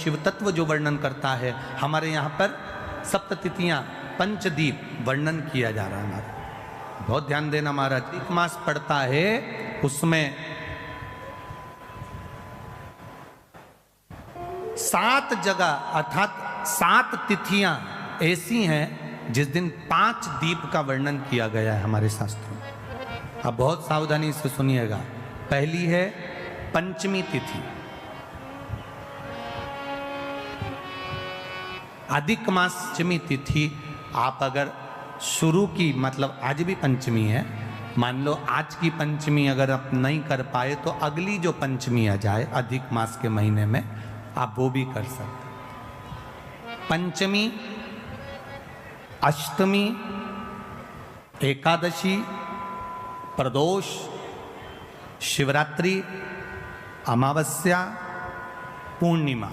शिव तत्व जो वर्णन करता है। हमारे यहाँ पर सप्ततिथियां पंचदीप वर्णन किया जा रहा है हमारा, बहुत ध्यान देना महाराज। एक मास पड़ता है उसमें 7 जगह अर्थात 7 तिथियां ऐसी हैं जिस दिन 5 दीप का वर्णन किया गया है हमारे शास्त्रों में। अब बहुत सावधानी से सुनिएगा। पहली है पंचमी तिथि, अधिक मासमी तिथि। आप अगर शुरू की, मतलब आज भी पंचमी है, मान लो आज की पंचमी अगर आप नहीं कर पाए तो अगली जो पंचमी आ जाए अधिक मास के महीने में, आप वो भी कर सकते। पंचमी, अष्टमी, एकादशी, प्रदोष, शिवरात्रि, अमावस्या, पूर्णिमा,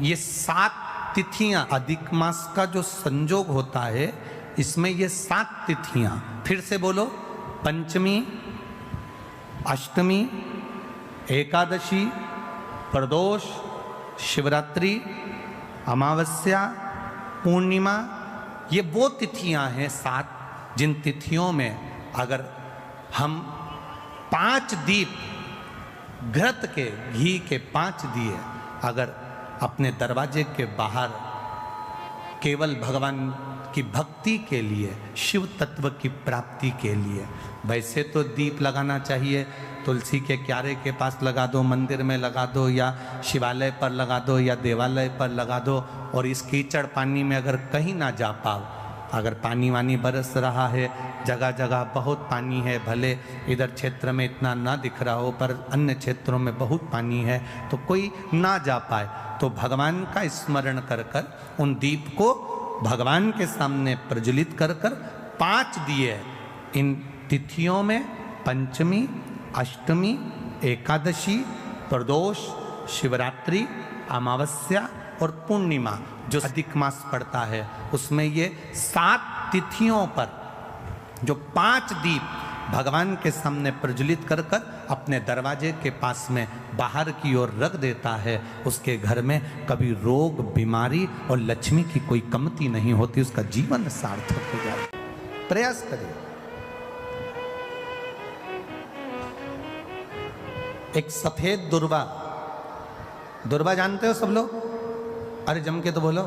ये 7 तिथियां अधिक मास का जो संजोग होता है, इसमें ये 7 तिथियां, फिर से बोलो, पंचमी, अष्टमी, एकादशी, प्रदोष, शिवरात्रि, अमावस्या, पूर्णिमा, ये वो तिथियां हैं 7 जिन तिथियों में अगर हम 5 दीप घृत के, घी के 5 दिए अगर अपने दरवाजे के बाहर केवल भगवान की भक्ति के लिए, शिव तत्व की प्राप्ति के लिए, वैसे तो दीप लगाना चाहिए, तुलसी के क्यारे के पास लगा दो, मंदिर में लगा दो, या शिवालय पर लगा दो, या देवालय पर लगा दो। और इस कीचड़ पानी में अगर कहीं ना जा पाओ, अगर पानी वानी बरस रहा है, जगह जगह बहुत पानी है, भले इधर क्षेत्र में इतना ना दिख रहा हो पर अन्य क्षेत्रों में बहुत पानी है, तो कोई ना जा पाए तो भगवान का स्मरण कर कर उन दीप को भगवान के सामने प्रज्वलित कर कर 5 दिए इन तिथियों में, पंचमी, अष्टमी, एकादशी, प्रदोष, शिवरात्रि, अमावस्या और पूर्णिमा, जो अधिक मास पड़ता है, उसमें ये 7 तिथियों पर जो 5 दीप भगवान के सामने प्रज्वलित कर कर अपने दरवाजे के पास में बाहर की ओर रख देता है, उसके घर में कभी रोग, बीमारी और लक्ष्मी की कोई कमती नहीं होती, उसका जीवन सार्थक हो जाता। प्रयास करिए। एक सफेद दुर्वा, दुर्वा जानते हो सब लोग? अरे जम के तो बोलो।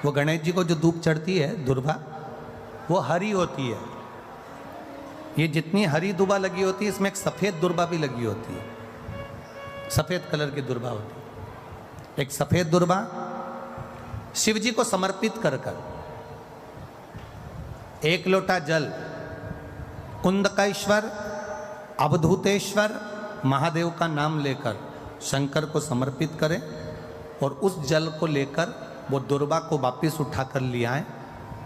वो गणेश जी को जो धूप चढ़ती है दुर्वा, वो हरी होती है। ये जितनी हरी दुर्वा लगी होती है, इसमें एक सफेद दुर्वा भी लगी होती है, सफेद कलर की दुर्वा होती है। एक सफेद दुर्वा शिव जी को समर्पित कर कर 1 लोटा जल कुंदकेश्वर, अवधूतेश्वर महादेव का नाम लेकर शंकर को समर्पित करें और उस जल को लेकर वो दुर्वा को वापिस उठाकर ले आए।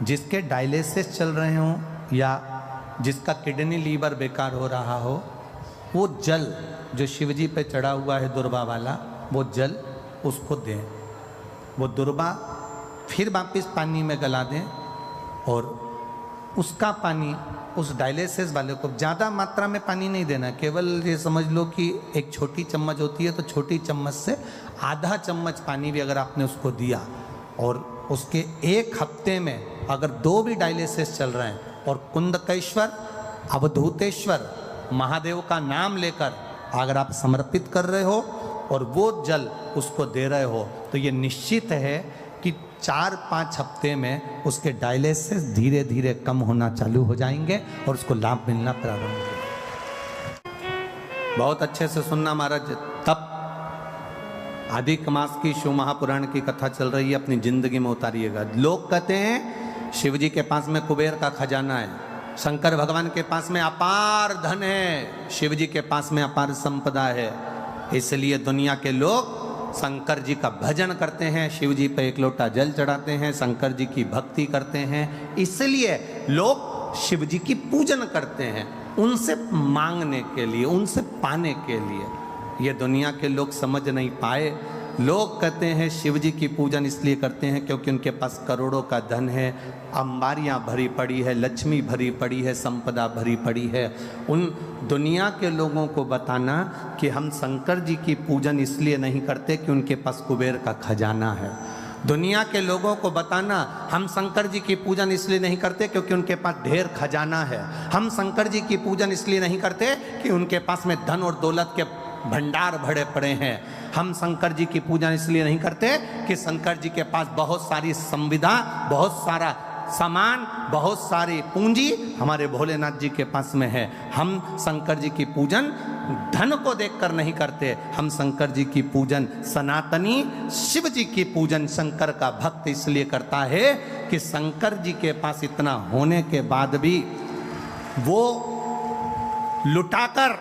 जिसके डायलिसिस चल रहे हों या जिसका किडनी लीवर बेकार हो रहा हो, वो जल जो शिवजी पे चढ़ा हुआ है दुर्वा वाला, वो जल उसको दें। वो दुर्वा फिर वापस पानी में गला दें और उसका पानी उस डायलिसिस वाले को, ज़्यादा मात्रा में पानी नहीं देना, केवल ये समझ लो कि एक छोटी चम्मच होती है तो छोटी चम्मच से आधा चम्मच पानी भी अगर आपने उसको दिया और उसके 1 हफ्ते में अगर 2 भी डायलिसिस चल रहे हैं और कुंदकेश्वर, अवधूतेश्वर महादेव का नाम लेकर अगर आप समर्पित कर रहे हो और वो जल उसको दे रहे हो, तो ये निश्चित है कि 4-5 हफ्ते में उसके डायलिसिस धीरे धीरे कम होना चालू हो जाएंगे और उसको लाभ मिलना प्रारंभ हो जाएगा। बहुत अच्छे से सुनना महाराज। तब अधिक मास की शिव महापुराण की कथा चल रही है, अपनी जिंदगी में उतारिएगा। लोग कहते हैं शिव जी के पास में कुबेर का खजाना है, शंकर भगवान के पास में अपार धन है, शिव जी के पास में अपार संपदा है, इसलिए दुनिया के लोग शंकर जी का भजन करते हैं, शिव जी पे 1 लोटा जल चढ़ाते हैं, शंकर जी की भक्ति करते हैं, इसलिए लोग शिव जी की पूजन करते हैं, उनसे मांगने के लिए, उनसे पाने के लिए। ये दुनिया के लोग समझ नहीं पाए, लोग कहते हैं शिव जी की पूजन इसलिए करते हैं क्योंकि उनके पास करोड़ों का धन है, अंबारियां भरी पड़ी है, लक्ष्मी भरी पड़ी है, संपदा भरी पड़ी है। उन दुनिया के लोगों को बताना कि हम शंकर जी की पूजन इसलिए नहीं करते कि उनके पास कुबेर का खजाना है। दुनिया के लोगों को बताना हम शंकर जी की पूजन इसलिए नहीं करते क्योंकि उनके पास ढेर खजाना है। हम शंकर जी की पूजन इसलिए नहीं करते कि उनके पास में धन और दौलत के भंडार भरे पड़े हैं। हम शंकर जी की पूजन इसलिए नहीं करते कि शंकर जी के पास बहुत सारी संविदा, बहुत सारा सामान, बहुत सारी पूंजी हमारे भोलेनाथ जी के पास में है। हम शंकर जी की पूजन धन को देखकर नहीं करते, हम शंकर जी की पूजन सनातनी शिव जी की पूजन शंकर का भक्त इसलिए करता है कि शंकर जी के पास इतना होने के बाद भी वो लुटाकर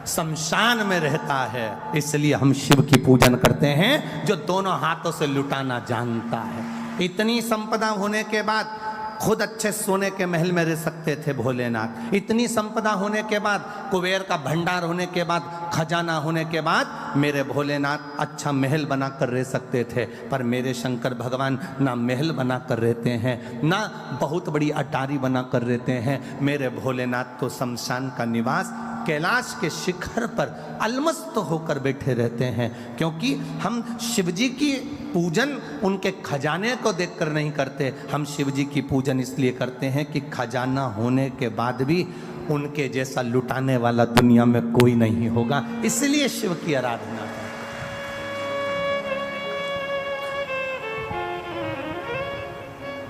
शमशान में रहता है। इसलिए हम शिव की पूजन करते हैं जो दोनों हाथों से लुटाना जानता है। इतनी संपदा होने के बाद खुद अच्छे सोने के महल में रह सकते थे भोलेनाथ। इतनी संपदा होने के बाद, कुबेर का भंडार होने के बाद, खजाना होने के बाद मेरे भोलेनाथ अच्छा महल बनाकर रह सकते थे। पर मेरे शंकर भगवान ना महल बनाकर रहते हैं, ना बहुत बड़ी अटारी बनाकर रहते हैं। मेरे भोलेनाथ तो शमशान का निवास कैलाश के शिखर पर अलमस्त होकर बैठे रहते हैं। क्योंकि हम शिवजी की पूजन उनके खजाने को देखकर नहीं करते, हम शिवजी की पूजन इसलिए करते हैं कि खजाना होने के बाद भी उनके जैसा लुटाने वाला दुनिया में कोई नहीं होगा, इसलिए शिव की आराधना करते।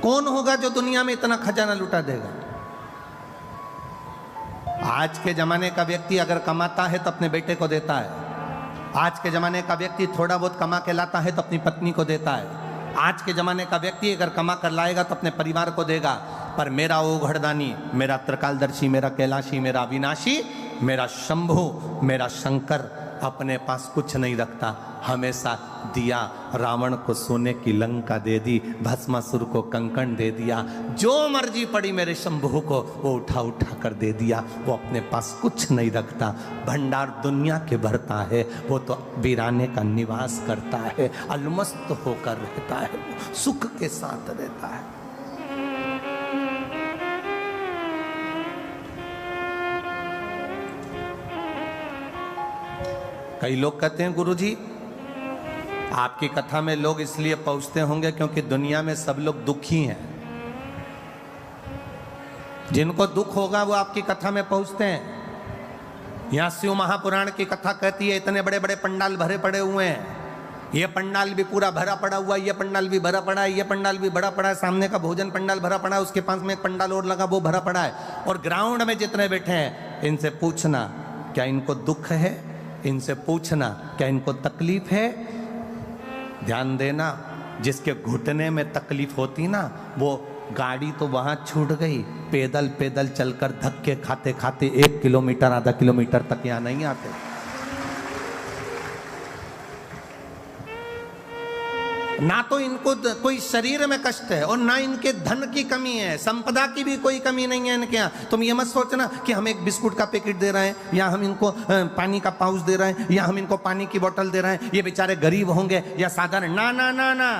कौन होगा जो दुनिया में इतना खजाना लुटा देगा? आज के जमाने का व्यक्ति अगर कमाता है तो अपने बेटे को देता है। आज के जमाने का व्यक्ति थोड़ा बहुत कमा के लाता है तो अपनी पत्नी को देता है। आज के जमाने का व्यक्ति अगर कमा कर लाएगा तो अपने परिवार को देगा। पर मेरा ओघड़दानी, मेरा त्रिकालदर्शी, मेरा कैलाशी, मेरा अविनाशी, मेरा शंभु, मेरा शंकर अपने पास कुछ नहीं रखता। हमेशा दिया, रावण को सोने की लंका दे दी, भस्मासुर को कंकण दे दिया, जो मर्जी पड़ी मेरे शंभु को वो उठा उठा कर दे दिया। वो अपने पास कुछ नहीं रखता, भंडार दुनिया के भरता है। वो तो वीराने का निवास करता है, अलमस्त होकर रहता है, सुख के साथ रहता है। कई लोग कहते हैं गुरुजी आपकी कथा में लोग इसलिए पहुंचते होंगे क्योंकि दुनिया में सब लोग दुखी हैं। जिनको दुख होगा वो आपकी कथा में पहुंचते हैं। यहां शिव महापुराण की कथा कहती है इतने बड़े बड़े पंडाल भरे पड़े हुए हैं, ये पंडाल भी पूरा भरा पड़ा हुआ है, ये पंडाल भी भरा पड़ा है, ये पंडाल भी भरा पड़ा है, सामने का भोजन पंडाल भरा पड़ा है, उसके पास में एक पंडाल और लगा वो भरा पड़ा है। और ग्राउंड में जितने बैठे हैं इनसे पूछना क्या इनको दुख है, इनसे पूछना क्या इनको तकलीफ है। ध्यान देना, जिसके घुटने में तकलीफ होती ना वो गाड़ी तो वहां छूट गई, पैदल पैदल चलकर धक्के खाते खाते 1 किलोमीटर आधा किलोमीटर तक यहां नहीं आते। ना तो इनको कोई शरीर में कष्ट है और ना इनके धन की कमी है, संपदा की भी कोई कमी नहीं है इनके यहाँ। तुम ये मत सोचना कि हम एक बिस्कुट का पैकेट दे रहे हैं या हम इनको पानी का पाउच दे रहे हैं या हम इनको पानी की बोतल दे रहे हैं, ये बेचारे गरीब होंगे या साधारण। ना ना ना ना,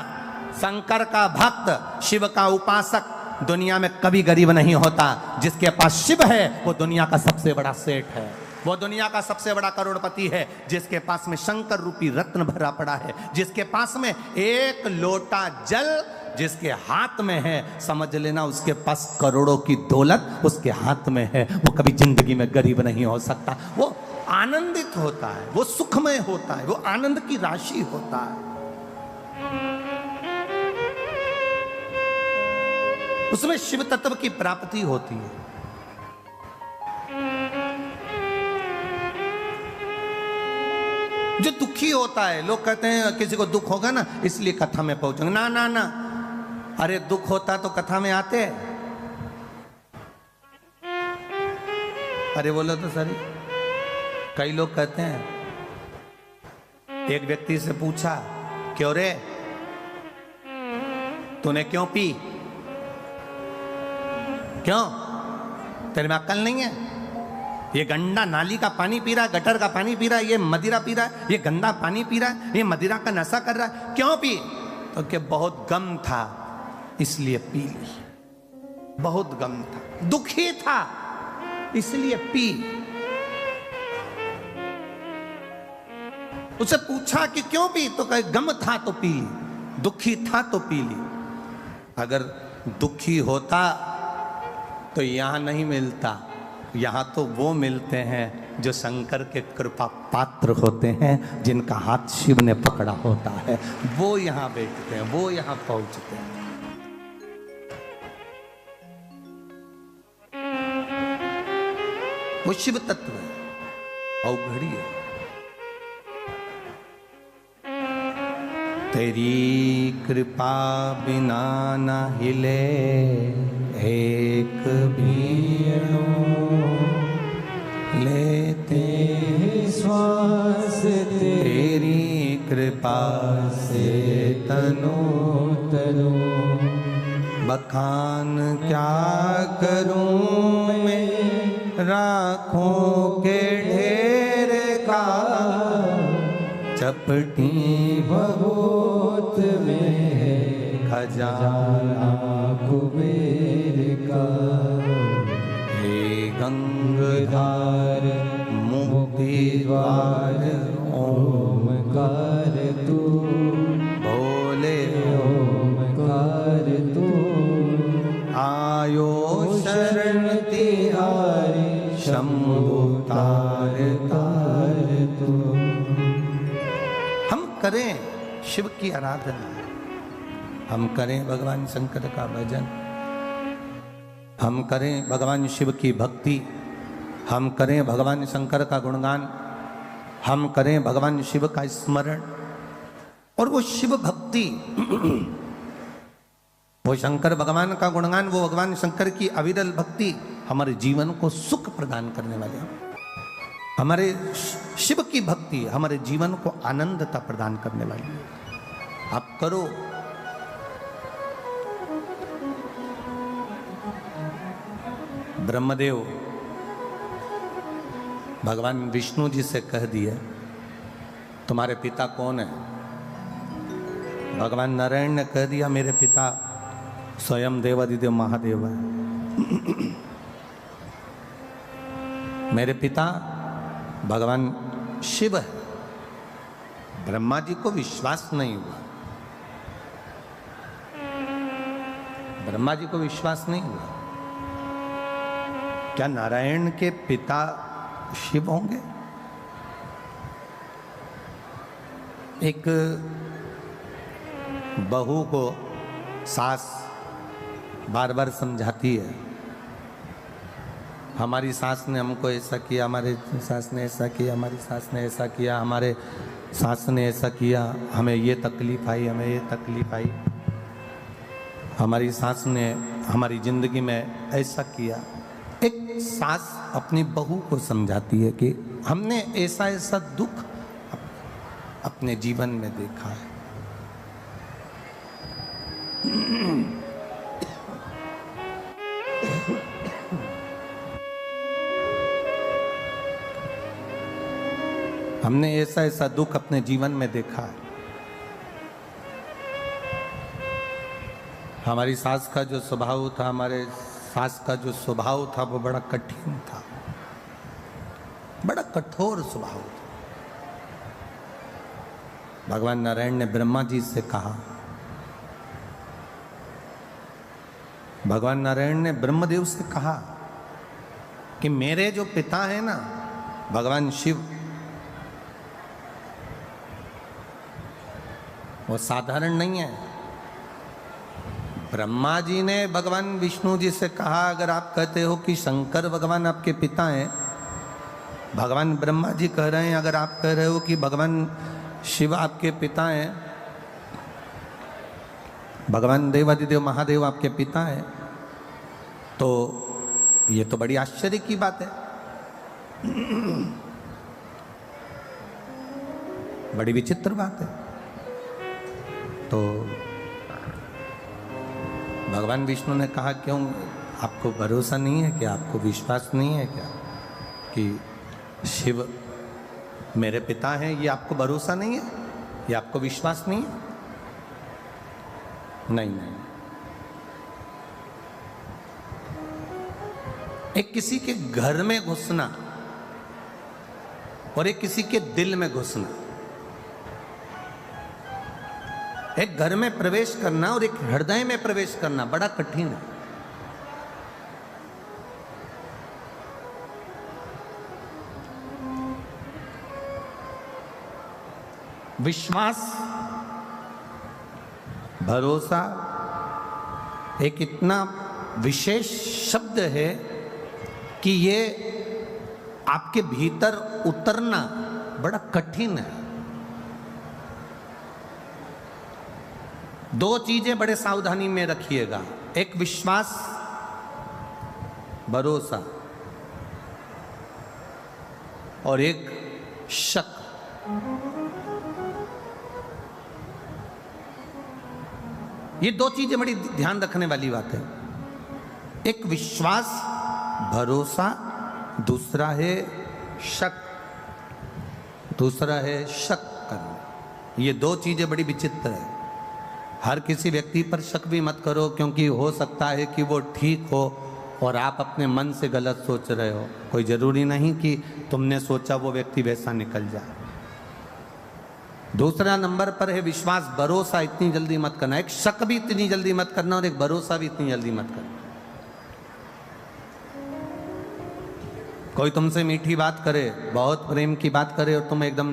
शंकर का भक्त, शिव का उपासक दुनिया में कभी गरीब नहीं होता। जिसके पास शिव है वो दुनिया का सबसे बड़ा सेठ है, वो दुनिया का सबसे बड़ा करोड़पति है। जिसके पास में शंकर रूपी रत्न भरा पड़ा है, जिसके पास में एक लोटा जल जिसके हाथ में है, समझ लेना उसके पास करोड़ों की दौलत उसके हाथ में है। वो कभी जिंदगी में गरीब नहीं हो सकता। वो आनंदित होता है, वो सुखमय होता है, वो आनंद की राशि होता है। उसमें शिव तत्व की प्राप्ति होती है। जो दुखी होता है, लोग कहते हैं किसी को दुख होगा ना इसलिए कथा में पहुंचेंगे। ना ना ना, अरे दुख होता तो कथा में आते। अरे बोलो तो सर, कई लोग कहते हैं, एक व्यक्ति से पूछा क्यों रे तूने क्यों पी, क्यों तेरे में अक्ल नहीं है? ये गंदा नाली का पानी पी रहा है, गटर का पानी पी रहा है, ये मदिरा पी रहा है, ये गंदा पानी पी रहा है, ये मदिरा का नशा कर रहा है। क्यों पी? तो कि बहुत गम था इसलिए पी ली, बहुत गम था, दुखी था इसलिए पी। उसे पूछा कि क्यों पी? तो कहे गम था तो पी ली, दुखी था तो पी ली। अगर दुखी होता तो यहां नहीं मिलता, यहां तो वो मिलते हैं जो शंकर के कृपा पात्र होते हैं, जिनका हाथ शिव ने पकड़ा होता है, वो यहां बैठते हैं, वो यहां पहुंचते हैं। वो शिव तत्व है, अवघड़ी है। तेरी कृपा बिना न हिले एक भी लेते श्वास, तेरी कृपा से तनो तनो, बखान क्या करूं मैं राखों के ढेर का, चपटी बहुत में खजाना कुबेर का। हे गंगाधार मुक्ति द्वार ओमकार तू, बोले ओमकार तू, आयो शरण तिहारी शंभु तार तार तू। हम करें शिव की आराधना, हम करें भगवान शंकर का भजन, हम करें भगवान शिव की भक्ति, हम करें भगवान शंकर का गुणगान, हम करें भगवान शिव का स्मरण। और वो शिव भक्ति, वो शंकर भगवान का गुणगान, वो भगवान शंकर की अविरल भक्ति हमारे जीवन को सुख प्रदान करने वाले हैं। हमारे शिव की भक्ति हमारे जीवन को आनंदता प्रदान करने वाली है। आप करो। ब्रह्मदेव भगवान विष्णु जी से कह दिया, तुम्हारे पिता कौन है? भगवान नारायण ने कह दिया, मेरे पिता स्वयं देवादिदेव महादेव है। मेरे पिता भगवान शिव है। ब्रह्मा जी को विश्वास नहीं हुआ, ब्रह्मा जी को विश्वास नहीं हुआ। क्या नारायण के पिता शिव होंगे? एक बहू को सास बार बार समझाती है, हमारी सास ने हमको ऐसा किया, हमारे सास ने ऐसा किया, हमारी सास ने ऐसा किया, हमारे सास ने ऐसा किया, हमें ये तकलीफ आई, हमें ये तकलीफ आई, हमारी सास ने हमारी जिंदगी में ऐसा किया। एक सास अपनी बहू को समझाती है कि हमने ऐसा ऐसा दुख अपने जीवन में देखा है। हमने ऐसा ऐसा दुख अपने जीवन में देखा है। हमारी सास का जो स्वभाव था, हमारे सास का जो स्वभाव था वो बड़ा कठिन था, बड़ा कठोर स्वभाव था। भगवान नारायण ने ब्रह्मा जी से कहा, भगवान नारायण ने ब्रह्मदेव से कहा कि मेरे जो पिता है ना भगवान शिव, वो साधारण नहीं है। ब्रह्मा जी ने भगवान विष्णु जी से कहा, अगर आप कहते हो कि शंकर भगवान आपके पिता हैं, भगवान ब्रह्मा जी कह रहे हैं अगर आप कह रहे हो कि भगवान शिव आपके पिता हैं, भगवान देवादिदेव महादेव आपके पिता हैं, तो ये तो बड़ी आश्चर्य की बात है, बड़ी विचित्र बात है। तो भगवान विष्णु ने कहा, क्यों आपको भरोसा नहीं है क्या? आपको विश्वास नहीं है क्या? कि शिव मेरे पिता हैं, ये आपको भरोसा नहीं है, ये आपको विश्वास नहीं है? नहीं। एक किसी के घर में घुसना और एक किसी के दिल में घुसना, एक घर में प्रवेश करना और एक हृदय में प्रवेश करना बड़ा कठिन है। विश्वास, भरोसा एक इतना विशेष शब्द है कि ये आपके भीतर उतरना बड़ा कठिन है। दो चीजें बड़े सावधानी में रखिएगा, एक विश्वास, भरोसा, और एक शक। ये दो चीजें बड़ी ध्यान रखने वाली बात है। एक विश्वास, भरोसा, दूसरा है शक, दूसरा है शक करना। ये दो चीजें बड़ी विचित्र है। हर किसी व्यक्ति पर शक भी मत करो, क्योंकि हो सकता है कि वो ठीक हो और आप अपने मन से गलत सोच रहे हो। कोई जरूरी नहीं कि तुमने सोचा वो व्यक्ति वैसा निकल जाए। दूसरा नंबर पर है विश्वास, भरोसा इतनी जल्दी मत करना। एक शक भी इतनी जल्दी मत करना और एक भरोसा भी इतनी जल्दी मत करना। कोई तुमसे मीठी बात करे, बहुत प्रेम की बात करे और तुम एकदम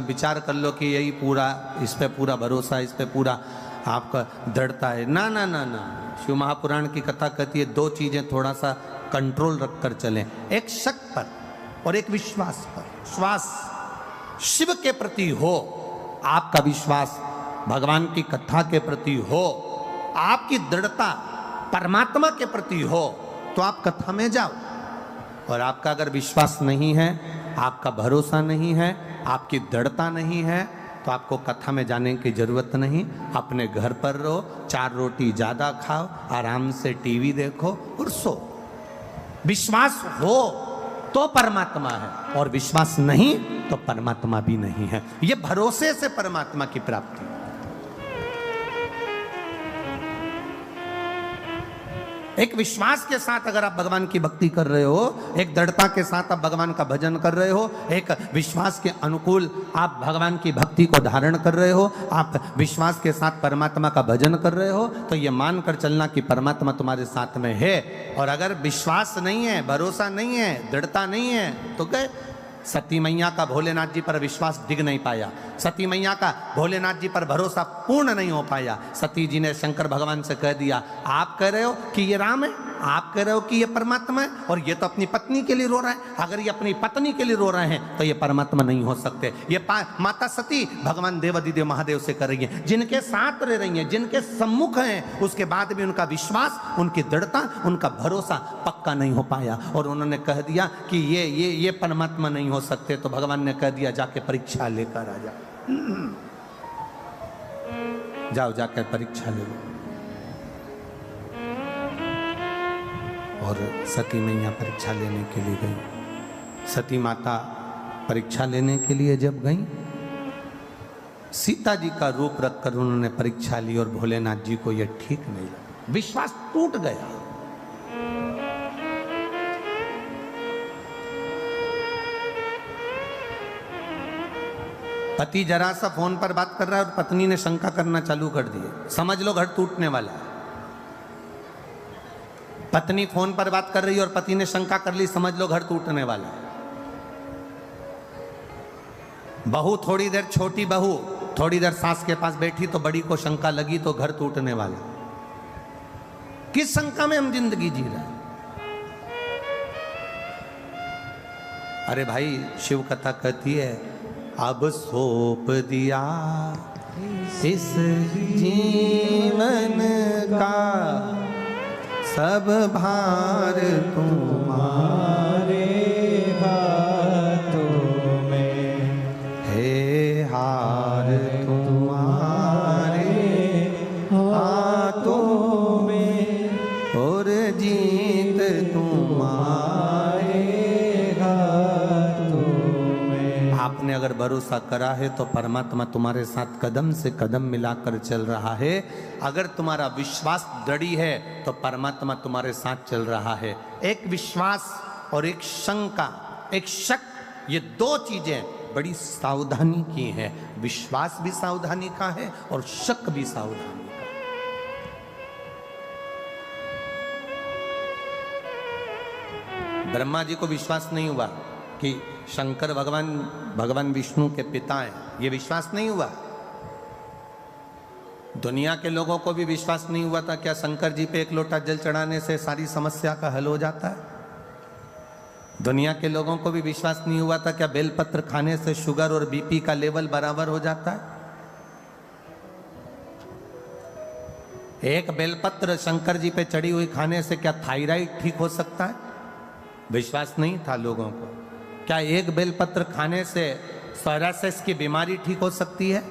विचार कर लो कि यही पूरा, इस पे पूरा भरोसा, इस पे पूरा आपका दृढ़ता है। ना ना ना ना, शिव महापुराण की कथा कहती है दो चीजें थोड़ा सा कंट्रोल रखकर चलें, एक शक पर और एक विश्वास पर। विश्वास शिव के प्रति हो, आपका विश्वास भगवान की कथा के प्रति हो, आपकी दृढ़ता परमात्मा के प्रति हो, तो आप कथा में जाओ। और आपका अगर विश्वास नहीं है, आपका भरोसा नहीं है, आपकी दृढ़ता नहीं है, तो आपको कथा में जाने की जरूरत नहीं। अपने घर पर रहो, 4 रोटी ज्यादा खाओ, आराम से टीवी देखो और सो। विश्वास हो तो परमात्मा है, और विश्वास नहीं तो परमात्मा भी नहीं है। ये भरोसे से परमात्मा की प्राप्ति। एक विश्वास के साथ अगर आप भगवान की भक्ति कर रहे हो, एक दृढ़ता के साथ आप भगवान का भजन कर रहे हो, एक विश्वास के अनुकूल आप भगवान की भक्ति को धारण कर रहे हो, आप विश्वास के साथ परमात्मा का भजन कर रहे हो, तो ये मानकर चलना कि परमात्मा तुम्हारे साथ में है। और अगर विश्वास नहीं है, भरोसा नहीं है, दृढ़ता नहीं है, तो गए। सती मैया का भोलेनाथ जी पर विश्वास डिग नहीं पाया, सती मैया का भोलेनाथ जी पर भरोसा पूर्ण नहीं हो पाया। सती जी ने शंकर भगवान से कह दिया, आप कह रहे हो कि ये राम है, आप कह रहे हो कि ये परमात्मा है, और ये तो अपनी पत्नी के लिए रो रहा है। अगर ये अपनी पत्नी के लिए रो रहे हैं तो ये परमात्मा नहीं हो सकते। ये माता सती भगवान देवादिदेव महादेव से कर रही है, जिनके साथ रह रही हैं, जिनके सम्मुख हैं, उसके बाद भी उनका विश्वास, उनकी दृढ़ता, उनका भरोसा पक्का नहीं हो पाया। और उन्होंने कह दिया कि ये परमात्मा नहीं हो सकते। तो भगवान ने कह दिया, जाके परीक्षा लेकर आ जाओ, जाकर परीक्षा ले लो। और सती मैया परीक्षा लेने के लिए गई। सती माता परीक्षा लेने के लिए जब गई, सीता जी का रूप रखकर उन्होंने परीक्षा ली, और भोलेनाथ जी को यह ठीक नहीं लगा, विश्वास टूट गया। पति जरा सा फोन पर बात कर रहा है और पत्नी ने शंका करना चालू कर दी, समझ लो घर टूटने वाला है। पत्नी फोन पर बात कर रही है और पति ने शंका कर ली, समझ लो घर टूटने वाला है। बहू थोड़ी देर, छोटी बहू थोड़ी देर सास के पास बैठी तो बड़ी को शंका लगी, तो घर टूटने वाला। किस शंका में हम जिंदगी जी रहे हैं? अरे भाई, शिव कथा कहती है, अब सौंप दिया इस जीवन का सब भार तुम्हारे हाथों में है, हार तुम्हारे हाथों में और जीत तुम्हारे हाथ। भरोसा करा है तो परमात्मा तुम्हारे साथ कदम से कदम मिलाकर चल रहा है। अगर तुम्हारा विश्वास दृढ़ है तो परमात्मा तुम्हारे साथ चल रहा है। एक विश्वास और एक शंका, एक शक, ये दो चीजें बड़ी सावधानी की हैं। विश्वास भी सावधानी का है और शक भी सावधानी का। ब्रह्मा जी को विश्वास नहीं हुआ कि शंकर भगवान विष्णु के पिता हैं, ये विश्वास नहीं हुआ। दुनिया के लोगों को भी विश्वास नहीं हुआ था क्या शंकर जी पे एक लोटा जल चढ़ाने से सारी समस्या का हल हो जाता है। दुनिया के लोगों को भी विश्वास नहीं हुआ था क्या बेलपत्र खाने से शुगर और बीपी का लेवल बराबर हो जाता है। एक बेलपत्र शंकर जी पे चढ़ी हुई खाने से क्या थायराइड ठीक हो सकता है। विश्वास नहीं था लोगों को। क्या एक बेलपत्र खाने से सोरायसिस की बीमारी ठीक हो सकती है।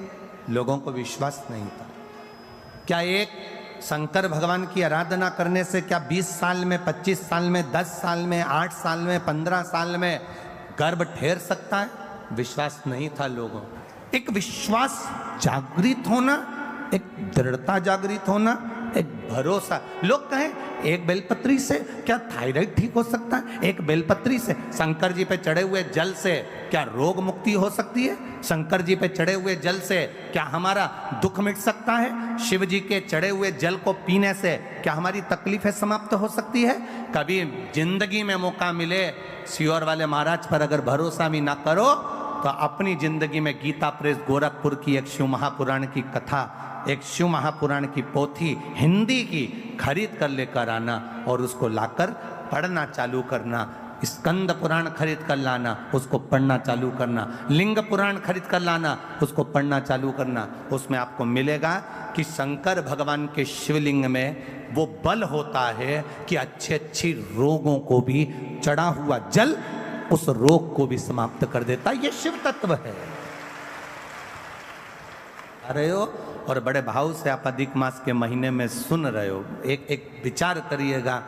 लोगों को विश्वास नहीं था। क्या एक शंकर भगवान की आराधना करने से क्या 20 साल में, 25 साल में, 10 साल में, 8 साल में, 15 साल में गर्भ ठहर सकता है। विश्वास नहीं था लोगों। एक विश्वास जागृत होना, एक दृढ़ता जागृत होना, एक भरोसा। लोग कहें एक बेलपत्री से क्या थायराइड ठीक हो सकता है। एक बेलपत्री से शंकर जी पे चढ़े हुए जल से क्या रोग मुक्ति हो सकती है। शंकर जी पे चढ़े हुए जल से क्या हमारा दुख मिट सकता है। शिव जी के चढ़े हुए जल को पीने से क्या हमारी तकलीफें समाप्त हो सकती है। कभी जिंदगी में मौका मिले सियोर वाले महाराज पर अगर भरोसा भी ना करो तो अपनी जिंदगी में गीता प्रेस गोरखपुर की एक शिव महापुराण की कथा, एक शिव महापुराण की पोथी हिंदी की खरीद कर लेकर आना और उसको लाकर पढ़ना चालू करना। स्कंद पुराण खरीद कर लाना, उसको पढ़ना चालू करना। लिंग पुराण खरीद कर लाना, उसको पढ़ना चालू करना। उसमें आपको मिलेगा कि शंकर भगवान के शिवलिंग में वो बल होता है कि अच्छी रोगों को भी चढ़ा हुआ जल उस रोग को भी समाप्त कर देता। ये शिव तत्व है। रहे हो और बड़े भाव से आप अधिक मास के महीने में सुन रहे हो। एक विचार करिएगा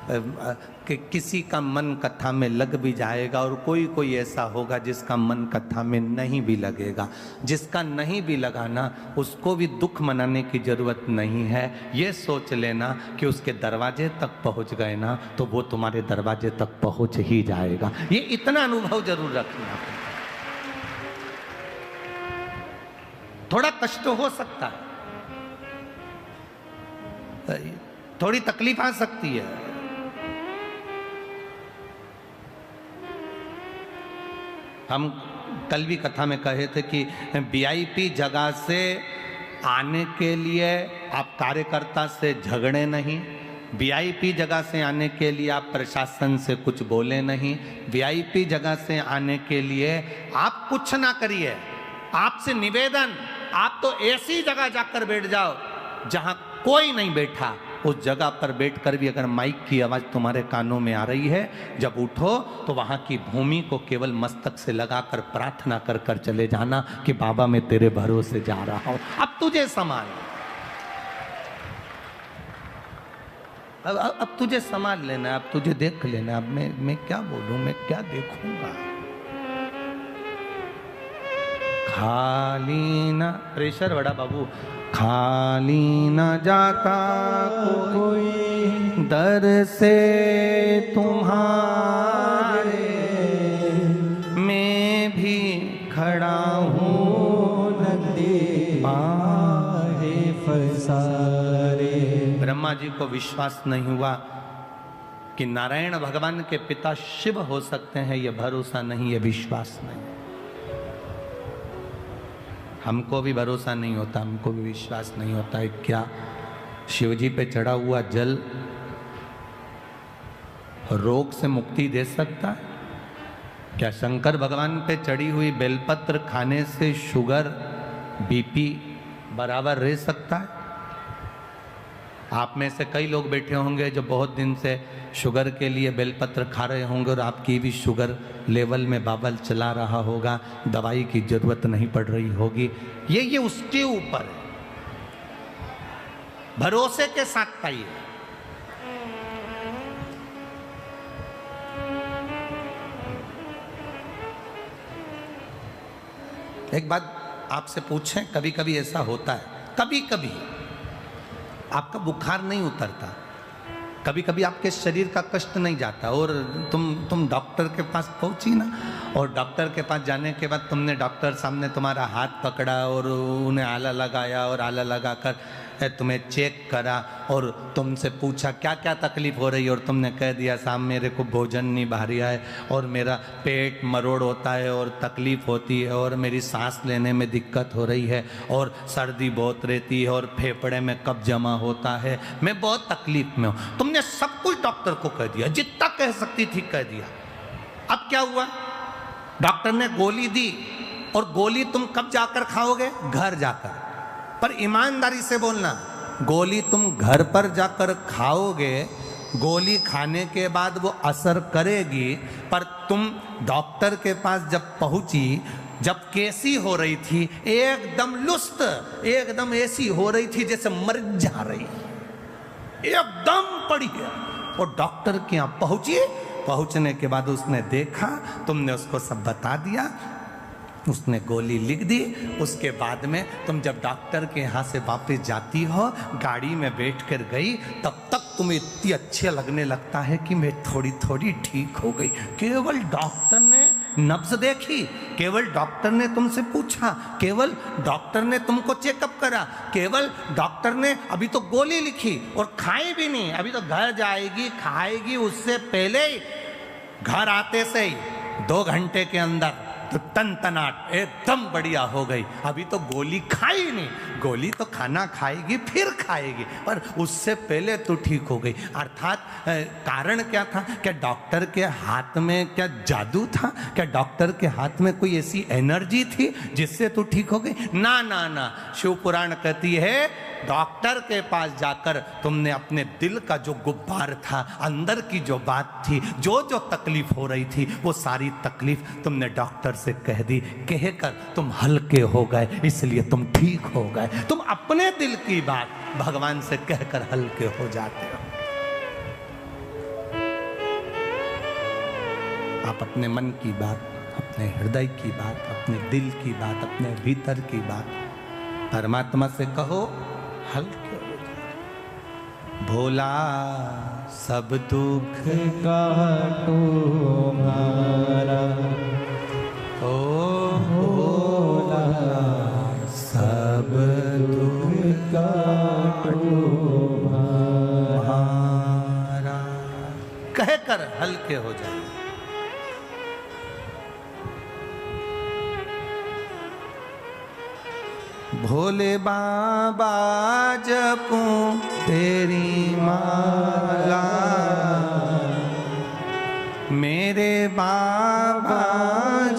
कि किसी का मन कथा में लग भी जाएगा और कोई ऐसा होगा जिसका मन कथा में नहीं भी लगेगा। जिसका नहीं भी लगा ना, उसको भी दुख मनाने की जरूरत नहीं है। ये सोच लेना कि उसके दरवाजे तक पहुंच गए ना तो वो तुम्हारे दरवाजे तक पहुंच ही जाएगा। ये इतना अनुभव जरूर रखना। थोड़ा कष्ट हो सकता है, थोड़ी तकलीफ आ सकती है। हम कल भी कथा में कहे थे कि वीआईपी जगह से आने के लिए आप कार्यकर्ता से झगड़े नहीं। वीआईपी जगह से आने के लिए आप प्रशासन से कुछ बोले नहीं। वीआईपी जगह से आने के लिए आप कुछ ना करिए। आपसे निवेदन, आप तो ऐसी जगह जाकर बैठ जाओ जहां कोई नहीं बैठा। उस जगह पर बैठकर भी अगर माइक की आवाज तुम्हारे कानों में आ रही है, जब उठो तो वहां की भूमि को केवल मस्तक से लगाकर प्रार्थना कर कर चले जाना कि बाबा मैं तेरे भरोसे जा रहा हूं, अब तुझे संभाल, अब तुझे संभाल लेना, अब तुझे देख लेना। अब मैं क्या बोलूं, मैं क्या देखूंगा। खाली ना प्रेशर बड़ा बाबू, खाली न जाता कोई दर से तुम्हारे, मैं भी खड़ा हूँ नदी बाहे फसारे। ब्रह्मा जी को विश्वास नहीं हुआ कि नारायण भगवान के पिता शिव हो सकते हैं। यह भरोसा नहीं, यह विश्वास नहीं। हमको भी भरोसा नहीं होता, हमको भी विश्वास नहीं होता है क्या शिव जी पे चढ़ा हुआ जल रोग से मुक्ति दे सकता है। क्या शंकर भगवान पे चढ़ी हुई बेलपत्र खाने से शुगर बीपी बराबर रह सकता है। आप में से कई लोग बैठे होंगे जो बहुत दिन से शुगर के लिए बेलपत्र खा रहे होंगे और आपकी भी शुगर लेवल में बाबल चला रहा होगा, दवाई की जरूरत नहीं पड़ रही होगी। ये उसके ऊपर है, भरोसे के साथ खाइए। एक बात आपसे पूछें, कभी कभी ऐसा होता है, कभी कभी आपका बुखार नहीं उतरता, कभी कभी आपके शरीर का कष्ट नहीं जाता और तुम डॉक्टर के पास पहुंची ना, और डॉक्टर के पास जाने के बाद तुमने डॉक्टर सामने तुम्हारा हाथ पकड़ा और उन्हें आला लगाया और आला लगाकर तुम्हें चेक करा और तुमसे पूछा क्या क्या तकलीफ हो रही है, और तुमने कह दिया साहब मेरे को भोजन नहीं भा रहा है और मेरा पेट मरोड़ होता है और तकलीफ होती है और मेरी सांस लेने में दिक्कत हो रही है और सर्दी बहुत रहती है और फेफड़े में कब जमा होता है, मैं बहुत तकलीफ में हूँ। तुमने सब कुछ डॉक्टर को कह दिया, जितना कह सकती थी कह दिया। अब क्या हुआ, डॉक्टर ने गोली दी और गोली तुम कब जाकर खाओगे, घर जाकर। पर ईमानदारी से बोलना, गोली तुम घर पर जाकर खाओगे, गोली खाने के बाद वो असर करेगी, पर तुम डॉक्टर के पास जब पहुंची, जब कैसी हो रही थी, एकदम लुस्त, एकदम ऐसी हो रही थी जैसे मर जा रही, एकदम पड़ी है। और डॉक्टर के यहाँ पहुंची, पहुंचने के बाद उसने देखा, तुमने उसको सब बता दिया, उसने गोली लिख दी। उसके बाद में तुम जब डॉक्टर के यहाँ से वापस जाती हो, गाड़ी में बैठ कर गई, तब तक तुम्हें इतनी अच्छे लगने लगता है कि मैं थोड़ी थोड़ी ठीक हो गई। केवल डॉक्टर ने नब्ज देखी, केवल डॉक्टर ने तुमसे पूछा, केवल डॉक्टर ने तुमको चेकअप करा, केवल डॉक्टर ने अभी तो गोली लिखी और खाई भी नहीं, अभी तो घर जाएगी खाएगी, उससे पहले ही घर आते से ही 2 घंटे के अंदर तो तनतनाट एकदम बढ़िया हो गई। अभी तो गोली खाई नहीं, गोली तो खाना खाएगी फिर खाएगी, पर उससे पहले तो ठीक हो गई। अर्थात कारण क्या था, क्या डॉक्टर के हाथ में क्या जादू था, क्या डॉक्टर के हाथ में कोई ऐसी एनर्जी थी जिससे तो ठीक हो गई? ना ना ना, शिव पुराण कहती है डॉक्टर के पास जाकर तुमने अपने दिल का जो गुब्बार था, अंदर की जो बात थी, जो जो तकलीफ हो रही थी, वो सारी तकलीफ तुमने डॉक्टर से कह दी, कहकर तुम हल्के हो गए, इसलिए तुम ठीक हो गए। तुम अपने दिल की बात भगवान से कहकर हल्के हो जाते हो। आप अपने मन की बात, अपने हृदय की बात, अपने दिल की बात, अपने भीतर की बात परमात्मा से कहो, हल्के हो जाए। भोला सब दुख काटो मारा, ओ भोला सब दुख काटो मारा, कहकर हल्के हो जाए। भोले बाबा जपूं तेरी माला, मेरे बाबा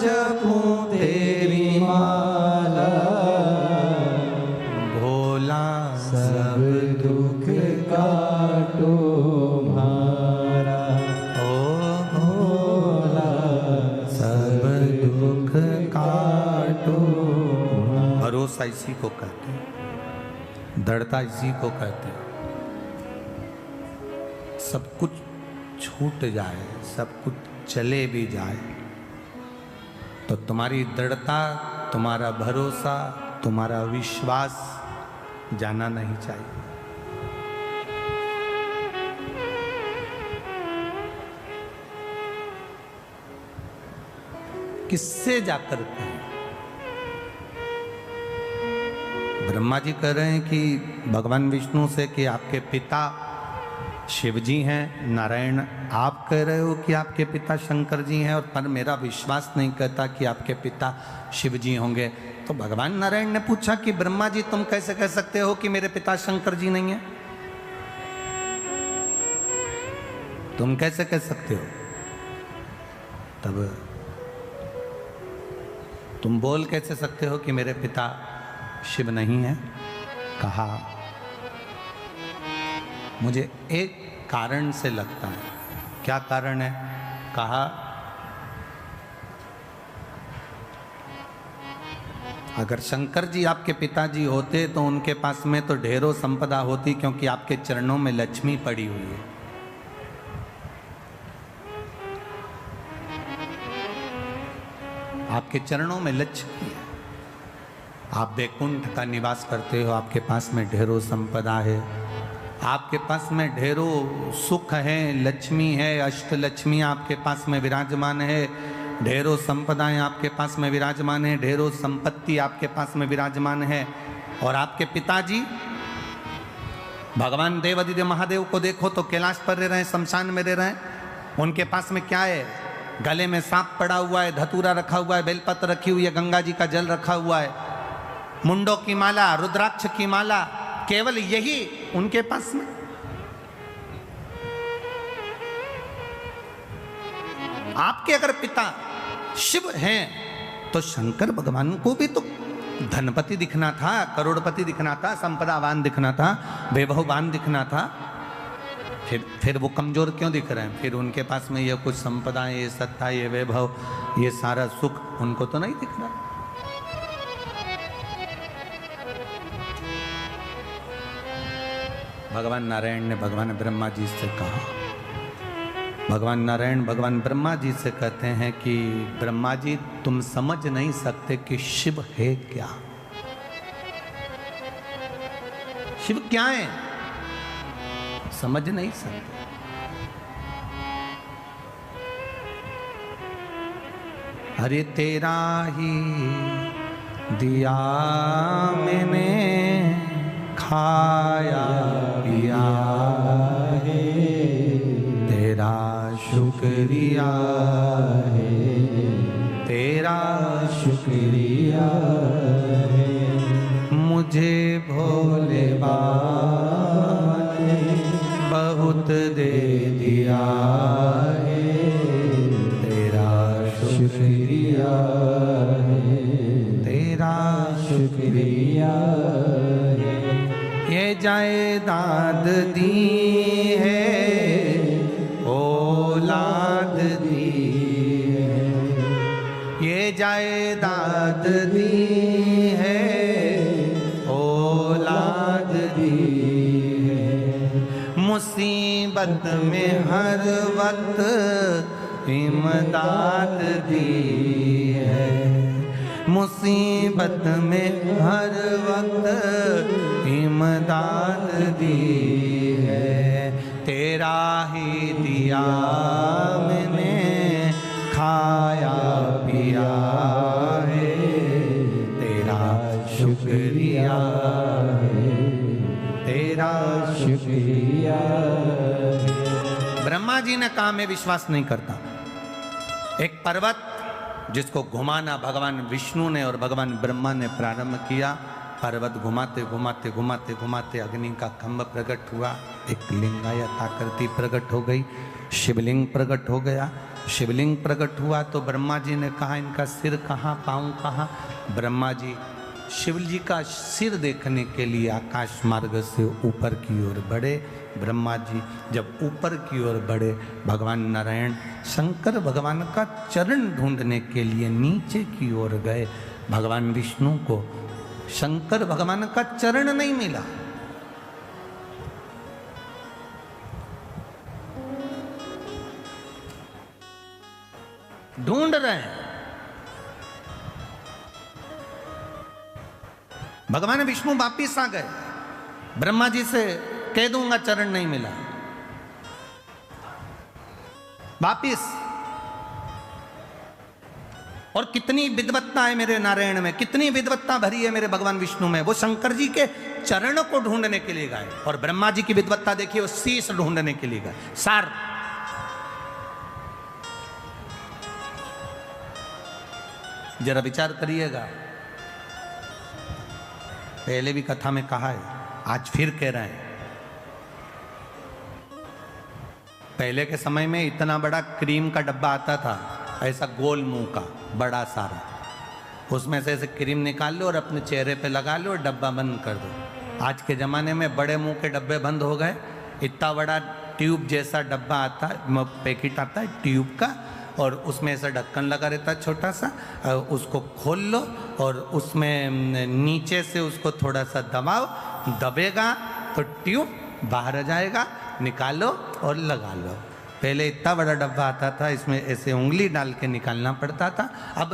जपूं तेरी माला, भोला सब दुख काटो मारा, ओ भोला सब दुख काटो। भरोसा इसी को कहते हैं, दृढ़ता इसी को कहते हैं। सब कुछ छूट जाए, सब कुछ चले भी जाए, तो तुम्हारी दृढ़ता, तुम्हारा भरोसा, तुम्हारा विश्वास जाना नहीं चाहिए। किससे जाकर कहें? ब्रह्मा जी कह रहे हैं कि भगवान विष्णु से कि आपके पिता शिव जी हैं, नारायण आप कह रहे हो कि आपके पिता शंकर जी हैं, और पर मेरा विश्वास नहीं कहता कि आपके पिता शिव जी होंगे। तो भगवान नारायण ने पूछा कि ब्रह्मा जी तुम कैसे कह सकते हो कि मेरे पिता शंकर जी नहीं हैं? तुम कैसे कह सकते हो? तब तुम बोल कैसे सकते हो कि मेरे पिता शिव नहीं है? कहा मुझे एक कारण से लगता है। क्या कारण है? कहा अगर शंकर जी आपके पिताजी होते तो उनके पास में तो ढेरों संपदा होती, क्योंकि आपके चरणों में लक्ष्मी पड़ी हुई है। आपके चरणों में लक्ष्मी है, आप वैकुंठ का निवास करते हो, आपके पास में ढेरों संपदा है, आपके पास में ढेरों सुख है, लक्ष्मी है, अष्टलक्ष्मी आपके पास में विराजमान है, ढेरों संपदाएं आपके पास में विराजमान है, ढेरों संपत्ति आपके पास में विराजमान है। और आपके पिताजी भगवान देवादिदेव महादेव को देखो तो कैलाश पर रह रहे हैं, शमशान में रह रहे हैं। उनके पास में क्या है? गले में सांप पड़ा हुआ है, धतूरा रखा हुआ है, बेलपत्र रखी हुई है, गंगा जी का जल रखा हुआ है, मुंडों की माला, रुद्राक्ष की माला, केवल यही उनके पास में। आपके अगर पिता शिव हैं तो शंकर भगवान को भी तो धनपति दिखना था, करोड़पति दिखना था, संपदावान दिखना था, वैभववान दिखना था। फिर वो कमजोर क्यों दिख रहे हैं? फिर उनके पास में ये कुछ संपदाएं, ये सत्ता, ये वैभव, ये सारा सुख उनको तो नहीं दिख रहा। भगवान नारायण ने भगवान ब्रह्मा जी से कहा, भगवान नारायण भगवान ब्रह्मा जी से कहते हैं कि ब्रह्मा जी तुम समझ नहीं सकते कि शिव है क्या। शिव क्या है समझ नहीं सकते। अरे तेरा ही दिया मैंने खाया पिया है, तेरा शुक्रिया है, तेरा शुक्रिया है, मुझे भोले बाबा ने बहुत दे दिया है, तेरा शुक्रिया है, तेरा शुक्रिया है। ये जायदाद दी है, औलाद दी है, ये जायदाद दी है, औलाद दी है, मुसीबत में हर वक्त इमदाद दी है, मुसीबत में हर वक्त इमदाद दी है, तेरा ही दिया मैंने खाया पिया है, तेरा शुक्रिया है, तेरा शुक्रिया है। ब्रह्मा जी ने कहा मैं विश्वास नहीं करता। एक पर्वत जिसको घुमाना भगवान विष्णु ने और भगवान ब्रह्मा ने प्रारंभ किया, पर्वत घुमाते घुमाते घुमाते घुमाते अग्नि का खंभ प्रकट हुआ, एक लिंगायत आकृति प्रकट हो गई, शिवलिंग प्रकट हो गया। शिवलिंग प्रकट हुआ तो ब्रह्मा जी ने कहा इनका सिर कहाँ, पाँव कहाँ? ब्रह्मा जी शिव जी का सिर देखने के लिए आकाश मार्ग से ऊपर की ओर बढ़े। ब्रह्मा जी जब ऊपर की ओर बढ़े, भगवान नारायण शंकर भगवान का चरण ढूंढने के लिए नीचे की ओर गए। भगवान विष्णु को शंकर भगवान का चरण नहीं मिला। ढूंढ रहे हैं। भगवान विष्णु वापिस आ गए, ब्रह्मा जी से कह दूंगा चरण नहीं मिला। वापिस। और कितनी विद्वत्ता है मेरे नारायण में, कितनी विद्वत्ता भरी है मेरे भगवान विष्णु में। वो शंकर जी के चरण को ढूंढने के लिए गए। और ब्रह्मा जी की विद्वत्ता देखिए, वो शीश ढूंढने के लिए गए। सार जरा विचार करिएगा। पहले भी कथा में कहा है, आज फिर कह रहे हैं। पहले के समय में इतना बड़ा क्रीम का डब्बा आता था, ऐसा गोल मुंह का बड़ा सारा, उसमें से ऐसे क्रीम निकाल लो और अपने चेहरे पे लगा लो और डब्बा बंद कर दो। आज के ज़माने में बड़े मुंह के डब्बे बंद हो गए। इतना बड़ा ट्यूब जैसा डब्बा आता है, पैकेट आता है ट्यूब का, और उसमें ऐसा ढक्कन लगा रहता है छोटा सा। उसको खोल लो और उसमें नीचे से उसको थोड़ा सा दबाओ, दबेगा तो ट्यूब बाहर आ जाएगा, निकालो और लगा लो। पहले इतना बड़ा डब्बा आता था, इसमें ऐसे उंगली डाल के निकालना पड़ता था। अब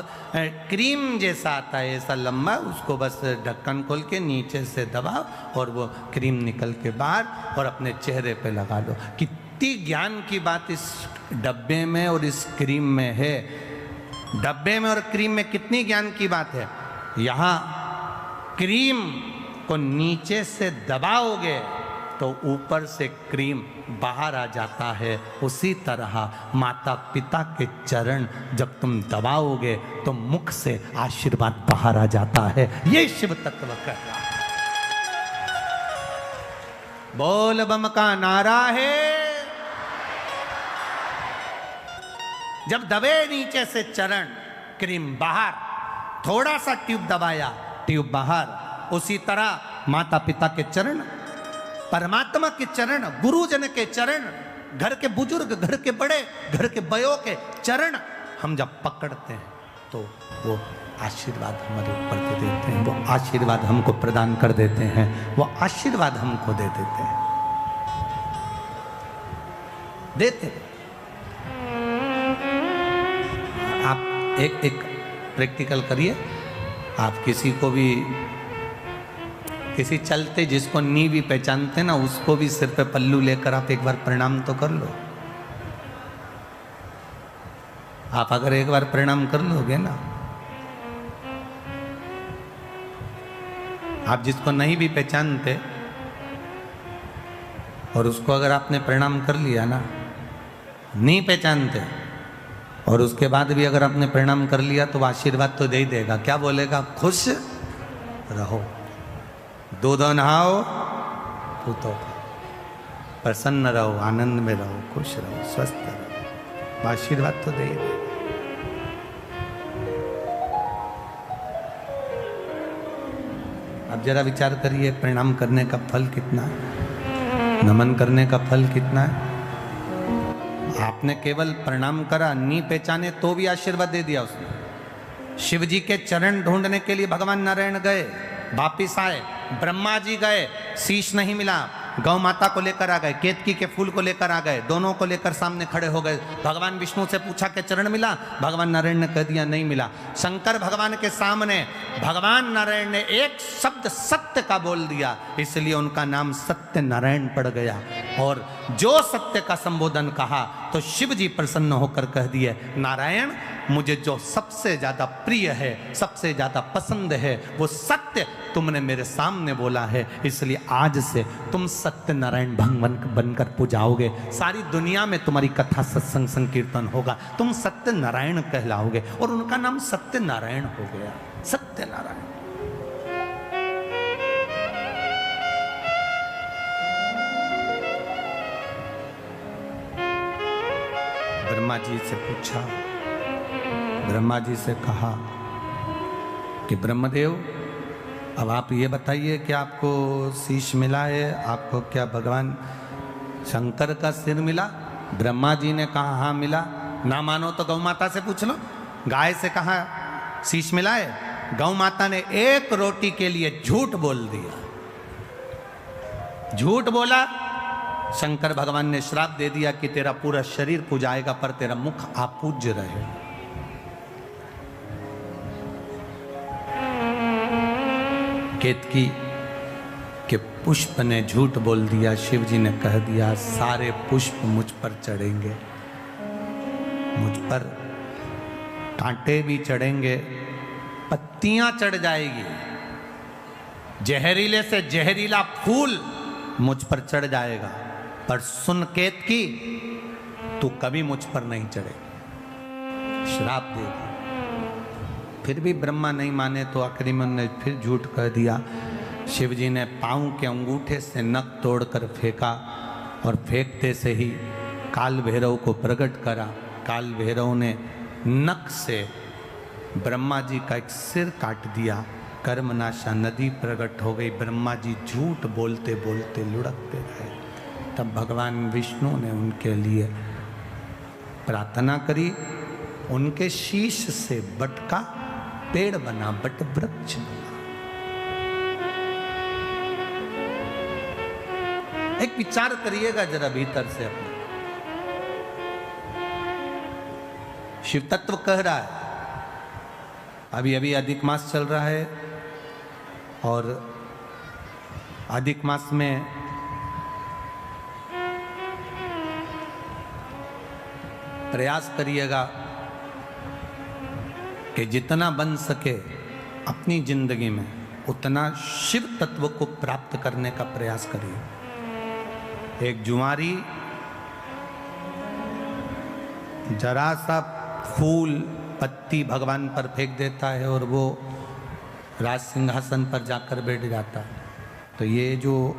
क्रीम जैसा आता है, ऐसा लंबा, उसको बस ढक्कन खोल के नीचे से दबाओ और वो क्रीम निकल के बाहर और अपने चेहरे पे लगा दो। कितनी ज्ञान की बात इस डब्बे में और इस क्रीम में है। डब्बे में और क्रीम में कितनी ज्ञान की बात है। यहाँ क्रीम को नीचे से दबाओगे तो ऊपर से क्रीम बाहर आ जाता है। उसी तरह माता पिता के चरण जब तुम दबाओगे तो मुख से आशीर्वाद बाहर आ जाता है। ये शिव तत्व कर रहा है। बोल बम का नारा है। जब दबे नीचे से चरण, क्रीम बाहर, थोड़ा सा ट्यूब दबाया, ट्यूब बाहर। उसी तरह माता पिता के चरण, परमात्मा के चरण, गुरुजन के चरण, घर के बुजुर्ग, घर के बड़े, घर के बयों के चरण हम जब पकड़ते हैं तो वो आशीर्वाद हमारे ऊपर दे देते हैं। वो आशीर्वाद हमको प्रदान कर देते हैं। वो आशीर्वाद हमको दे देते हैं, देते। आप एक प्रैक्टिकल करिए। आप किसी को भी, किसी चलते जिसको नी भी पहचानते ना, उसको भी सिर पे पल्लू लेकर आप एक बार प्रणाम तो कर लो। आप अगर एक बार प्रणाम कर लोगे ना, आप जिसको नहीं भी पहचानते और उसको अगर आपने प्रणाम कर लिया ना, नहीं पहचानते और उसके बाद भी अगर आपने प्रणाम कर लिया तो आशीर्वाद तो दे ही देगा। क्या बोलेगा? खुश रहो, दूध नहाओ, पूतो, प्रसन्न रहो, आनंद में रहो, खुश रहो, स्वस्थ रहो। आशीर्वाद तो दे ही देगा। अब जरा विचार करिए, प्रणाम करने का फल कितना है, नमन करने का फल कितना है। आपने केवल प्रणाम करा, नहीं पहचाने तो भी आशीर्वाद दे दिया उसने। शिव जी के चरण ढूंढने के लिए भगवान नारायण गए, वापिस आए, ब्रह्मा जी गए, शीश नहीं मिला, गौ माता को लेकर आ गए, केतकी के फूल को लेकर आ गए, दोनों को लेकर सामने खड़े हो गए। भगवान विष्णु से पूछा कि चरण मिला? भगवान नारायण ने कह दिया नहीं मिला। शंकर भगवान के सामने भगवान नारायण ने एक शब्द सत्य का बोल दिया, इसलिए उनका नाम सत्य नारायण पड़ गया। और जो सत्य का संबोधन कहा तो शिव जी प्रसन्न होकर कह दिए, नारायण मुझे जो सबसे ज्यादा प्रिय है, सबसे ज्यादा पसंद है, वो सत्य तुमने मेरे सामने बोला है, इसलिए आज से तुम सत्य नारायण भगवान बनकर पूजाओगे। सारी दुनिया में तुम्हारी कथा, सत्संग, संकीर्तन होगा, तुम सत्य नारायण कहलाओगे। और उनका नाम सत्य नारायण हो गया, सत्य नारायण। ब्रह्मा जी से पूछा, ब्रह्मा जी से कहा कि ब्रह्मदेव अब आप ये बताइए कि आपको शीश मिला है, आपको क्या भगवान शंकर का सिर मिला? ब्रह्मा जी ने कहा हाँ मिला। ना मानो तो गौ माता से पूछ लो, गाय से कहा शीश मिला है? गौ माता ने एक रोटी के लिए झूठ बोल दिया, झूठ बोला। शंकर भगवान ने श्राप दे दिया कि तेरा पूरा शरीर पूजाएगा पर तेरा मुख अपूज्य रहे। केतकी के पुष्प ने झूठ बोल दिया। शिव जी ने कह दिया सारे पुष्प मुझ पर चढ़ेंगे, मुझ पर कांटे भी चढ़ेंगे, पत्तियां चढ़ जाएगी, जहरीले से जहरीला फूल मुझ पर चढ़ जाएगा, पर सुन केतकी तू कभी मुझ पर नहीं चढ़े। श्राप दे दिया। फिर भी ब्रह्मा नहीं माने तो आखिरी में उन्होंने फिर झूठ कह दिया। शिव जी ने पाँव के अंगूठे से नख तोड़कर फेंका और फेंकते से ही काल भैरव को प्रकट करा। काल भैरव ने नख से ब्रह्मा जी का एक सिर काट दिया। कर्मनाशा नदी प्रकट हो गई। ब्रह्मा जी झूठ बोलते बोलते लुढ़कते रहे। तब भगवान विष्णु ने उनके लिए प्रार्थना करी। उनके शीश से बट का पेड़ बना, बट वृक्ष बना। एक विचार करिएगा जरा भीतर से अपने, शिव तत्व कह रहा है। अभी अभी अधिक मास चल रहा है और अधिक मास में प्रयास करिएगा कि जितना बन सके अपनी जिंदगी में उतना शिव तत्व को प्राप्त करने का प्रयास करिए। एक जुआरी जरा सा फूल पत्ती भगवान पर फेंक देता है और वो राज सिंहासन पर जाकर बैठ जाता है। तो ये जो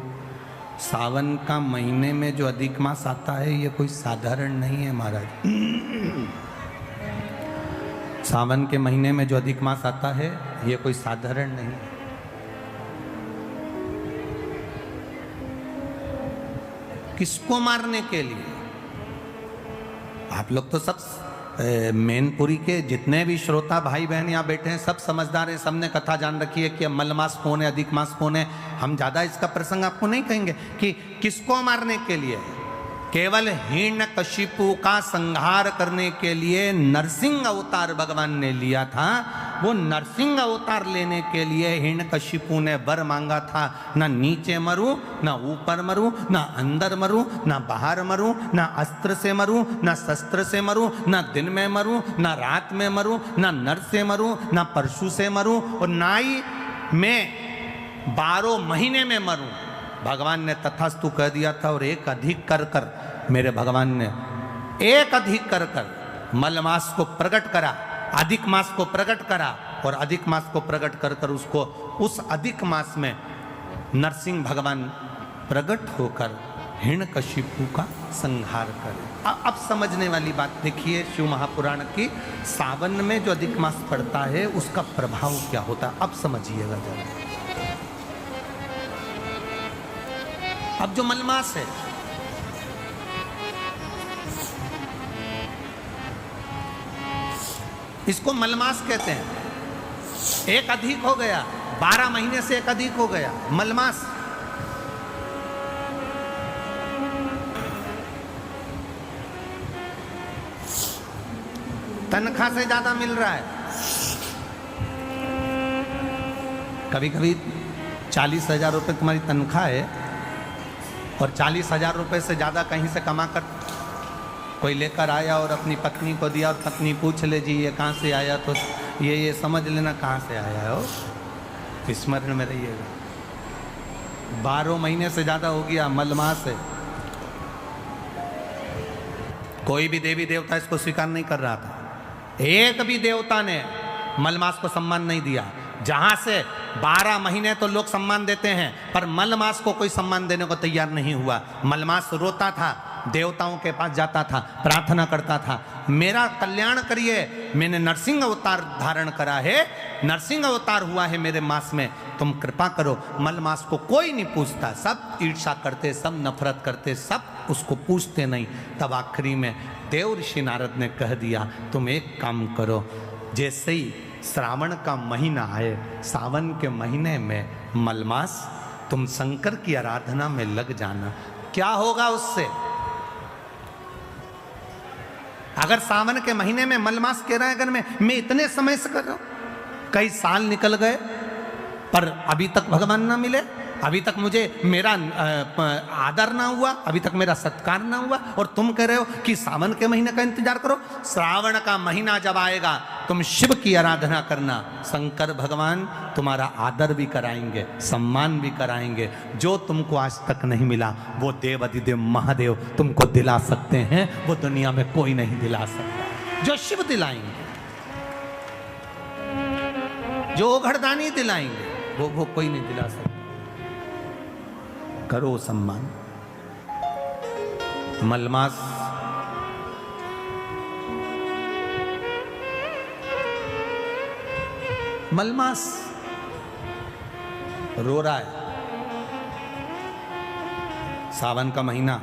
सावन का महीने में जो अधिक मास आता है ये कोई साधारण नहीं है महाराज। सावन के महीने में जो अधिक मास आता है ये कोई साधारण नहीं है। किसको मारने के लिए? आप लोग तो सब मैनपुरी के जितने भी श्रोता भाई बहन यहाँ बैठे हैं सब समझदार हैं, सबने कथा जान रखी है कि मल मास कौन है, अधिक मास कौन है। हम ज़्यादा इसका प्रसंग आपको नहीं कहेंगे कि किसको मारने के लिए। केवल हिरण्यकशिपु का संहार करने के लिए नरसिंह अवतार भगवान ने लिया था। वो नरसिंह अवतार लेने के लिए हिरण्यकशिपु ने वर मांगा था, ना नीचे मरूं, ना ऊपर मरूं, ना अंदर मरूं, ना बाहर मरूं, ना अस्त्र से मरूं, ना शस्त्र से मरूं, ना दिन में मरूं, ना रात में मरूं, ना नर से मरूं, ना परशु से मरूं और ना ही मैं 12 महीने में मरूं। भगवान ने तथास्तु कह दिया था और एक अधिक कर कर मेरे भगवान ने एक अधिक कर कर मलमास को प्रकट करा, अधिक मास को प्रकट करा और अधिक मास को प्रकट कर कर उसको उस अधिक मास में नरसिंह भगवान प्रकट होकर हिरण्यकशिपु का संहार करे। अब समझने वाली बात देखिए शिव महापुराण की, सावन में जो अधिक मास पड़ता है उसका प्रभाव क्या होता है, अब समझिएगा जरा। अब जो मलमास है इसको मलमास कहते हैं। एक अधिक हो गया, 12 महीने से एक अधिक हो गया मलमास। तनख्वाह से ज्यादा मिल रहा है। कभी कभी 40,000 रुपये तुम्हारी तनख्वाह है और 40,000 रुपये से ज़्यादा कहीं से कमा कर कोई लेकर आया और अपनी पत्नी को दिया और पत्नी पूछ ले जी ये कहाँ से आया, तो ये समझ लेना कहाँ से आया हो, स्मरण में रहिएगा। 12 महीने से ज़्यादा हो गया मलमास है। कोई भी देवी देवता इसको स्वीकार नहीं कर रहा था। एक भी देवता ने मलमास को सम्मान नहीं दिया। जहां से 12 महीने तो लोग सम्मान देते हैं पर मलमास को कोई सम्मान देने को तैयार नहीं हुआ। मलमास रोता था, देवताओं के पास जाता था, प्रार्थना करता था, मेरा कल्याण करिए, मैंने नरसिंह अवतार धारण करा है, नरसिंह अवतार हुआ है मेरे मास में, तुम कृपा करो। मलमास को कोई नहीं पूछता, सब ईर्ष्या करते, सब नफरत करते, सब उसको पूछते नहीं। तब आखिरी में देव ऋषि नारद ने कह दिया तुम एक काम करो, जैसे ही श्रावण का महीना आए, सावन के महीने में मलमास तुम शंकर की आराधना में लग जाना। क्या होगा उससे? अगर सावन के महीने में मलमास कह रहा है, अगर मैं इतने समय से कर रहा हूं, कई साल निकल गए पर अभी तक भगवान ना मिले, अभी तक मुझे मेरा आदर ना हुआ, अभी तक मेरा सत्कार ना हुआ, और तुम कह रहे हो कि सावन के महीने का इंतजार करो। श्रावण का महीना जब आएगा तुम शिव की आराधना करना, शंकर भगवान तुम्हारा आदर भी कराएंगे, सम्मान भी कराएंगे। जो तुमको आज तक नहीं मिला वो देव अधिदेव महादेव तुमको दिला सकते हैं, वो दुनिया में कोई नहीं दिला सकता। जो शिव दिलाएंगे, जो ओघड़दानी दिलाएंगे, वो कोई नहीं दिला सकता। करो सम्मान। मलमास रो रहा है। सावन का महीना,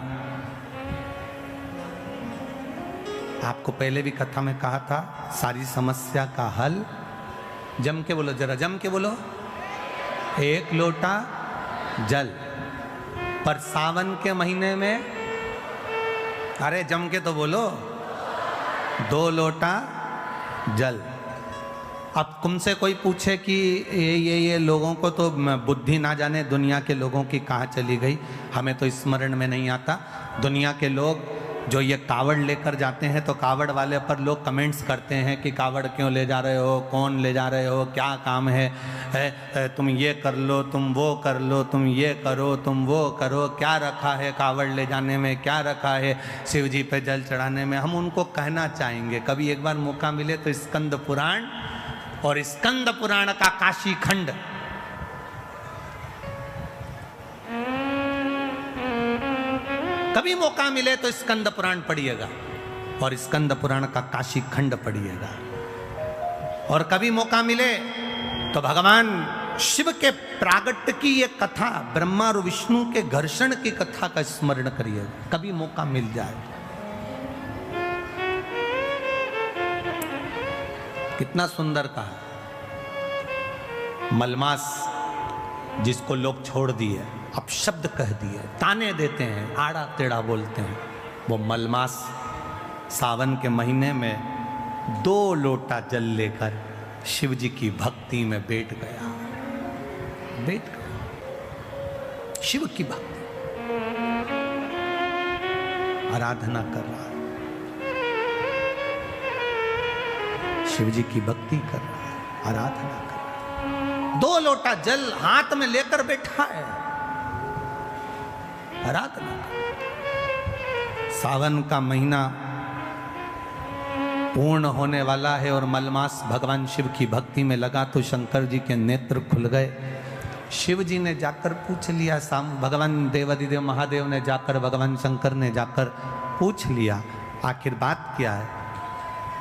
आपको पहले भी कथा में कहा था, सारी समस्या का हल, जम के बोलो, जरा जम के बोलो, 1 लोटा जल। पर सावन के महीने में, अरे जम के तो बोलो, 2 लोटा जल। अब तुमसे कोई पूछे कि ये लोगों को तो बुद्धि ना जाने दुनिया के लोगों की कहाँ चली गई, हमें तो स्मरण में नहीं आता। दुनिया के लोग जो ये कावड़ लेकर जाते हैं तो कावड़ वाले पर लोग कमेंट्स करते हैं कि कावड़ क्यों ले जा रहे हो, कौन ले जा रहे हो, क्या काम है, तुम ये कर लो, तुम वो कर लो, तुम ये करो, तुम वो करो, क्या रखा है कावड़ ले जाने में, क्या रखा है शिव जी पे जल चढ़ाने में। हम उनको कहना चाहेंगे कभी एक बार मौका मिले तो स्कंद पुराण और स्कंद पुराण का काशी खंड कभी मौका मिले तो स्कंद पुराण पढ़िएगा और स्कंद पुराण का काशी खंड पढ़िएगा। और कभी मौका मिले तो भगवान शिव के प्रागट्य की ये कथा, ब्रह्मा और विष्णु के घर्षण की कथा का स्मरण करिएगा, कभी मौका मिल जाए। कितना सुंदर कहा। मलमास जिसको लोग छोड़ दिए, अब शब्द कह दिए, ताने देते हैं, आड़ा टेढ़ा बोलते हैं, वो मलमास सावन के महीने में 2 लोटा जल लेकर शिव जी की भक्ति में बैठ गया। शिव की भक्ति, आराधना कर रहा है, शिव जी की भक्ति कर रहा है, आराधना कर रहा है। 2 लोटा जल हाथ में लेकर बैठा है, आराधना। सावन का महीना पूर्ण होने वाला है और मलमास भगवान शिव की भक्ति में लगा तो शंकर जी के नेत्र खुल गए। शिव जी ने जाकर पूछ लिया, भगवान देवादिदेव महादेव ने जाकर, भगवान शंकर ने जाकर पूछ लिया आखिर बात क्या है।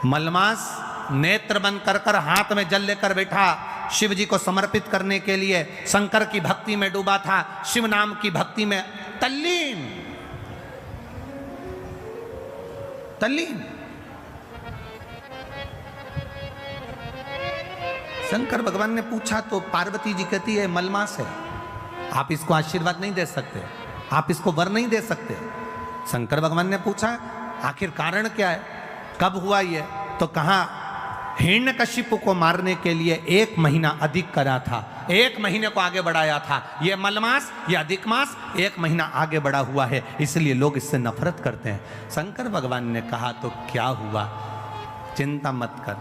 मलमास नेत्र बंद कर हाथ में जल लेकर बैठा, शिव जी को समर्पित करने के लिए शंकर की भक्ति में डूबा था, शिव नाम की भक्ति में तल्लीन। शंकर भगवान ने पूछा तो पार्वती जी कहती है मलमास है, आप इसको आशीर्वाद नहीं दे सकते, आप इसको वर नहीं दे सकते। शंकर भगवान ने पूछा आखिर कारण क्या है, कब हुआ ये, तो कहा हिरण्यकशिपु को मारने के लिए 1 महीना अधिक करा था, 1 महीने को आगे बढ़ाया था। ये मलमास, ये अधिक मास 1 महीना आगे बढ़ा हुआ है, इसलिए लोग इससे नफरत करते हैं। शंकर भगवान ने कहा तो क्या हुआ, चिंता मत कर।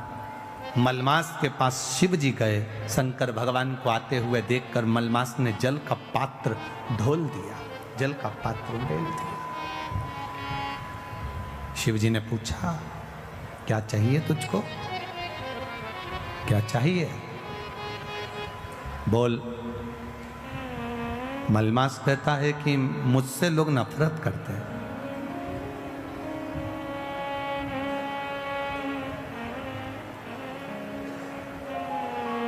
मलमास के पास शिव जी गए, शंकर भगवान को आते हुए देखकर मलमास ने जल का पात्र ढोल दिया, जल का पात्र ढोल दिया। शिव जी ने पूछा क्या चाहिए तुझको, क्या चाहिए, बोल। मलमास कहता है कि मुझसे लोग नफरत करते हैं,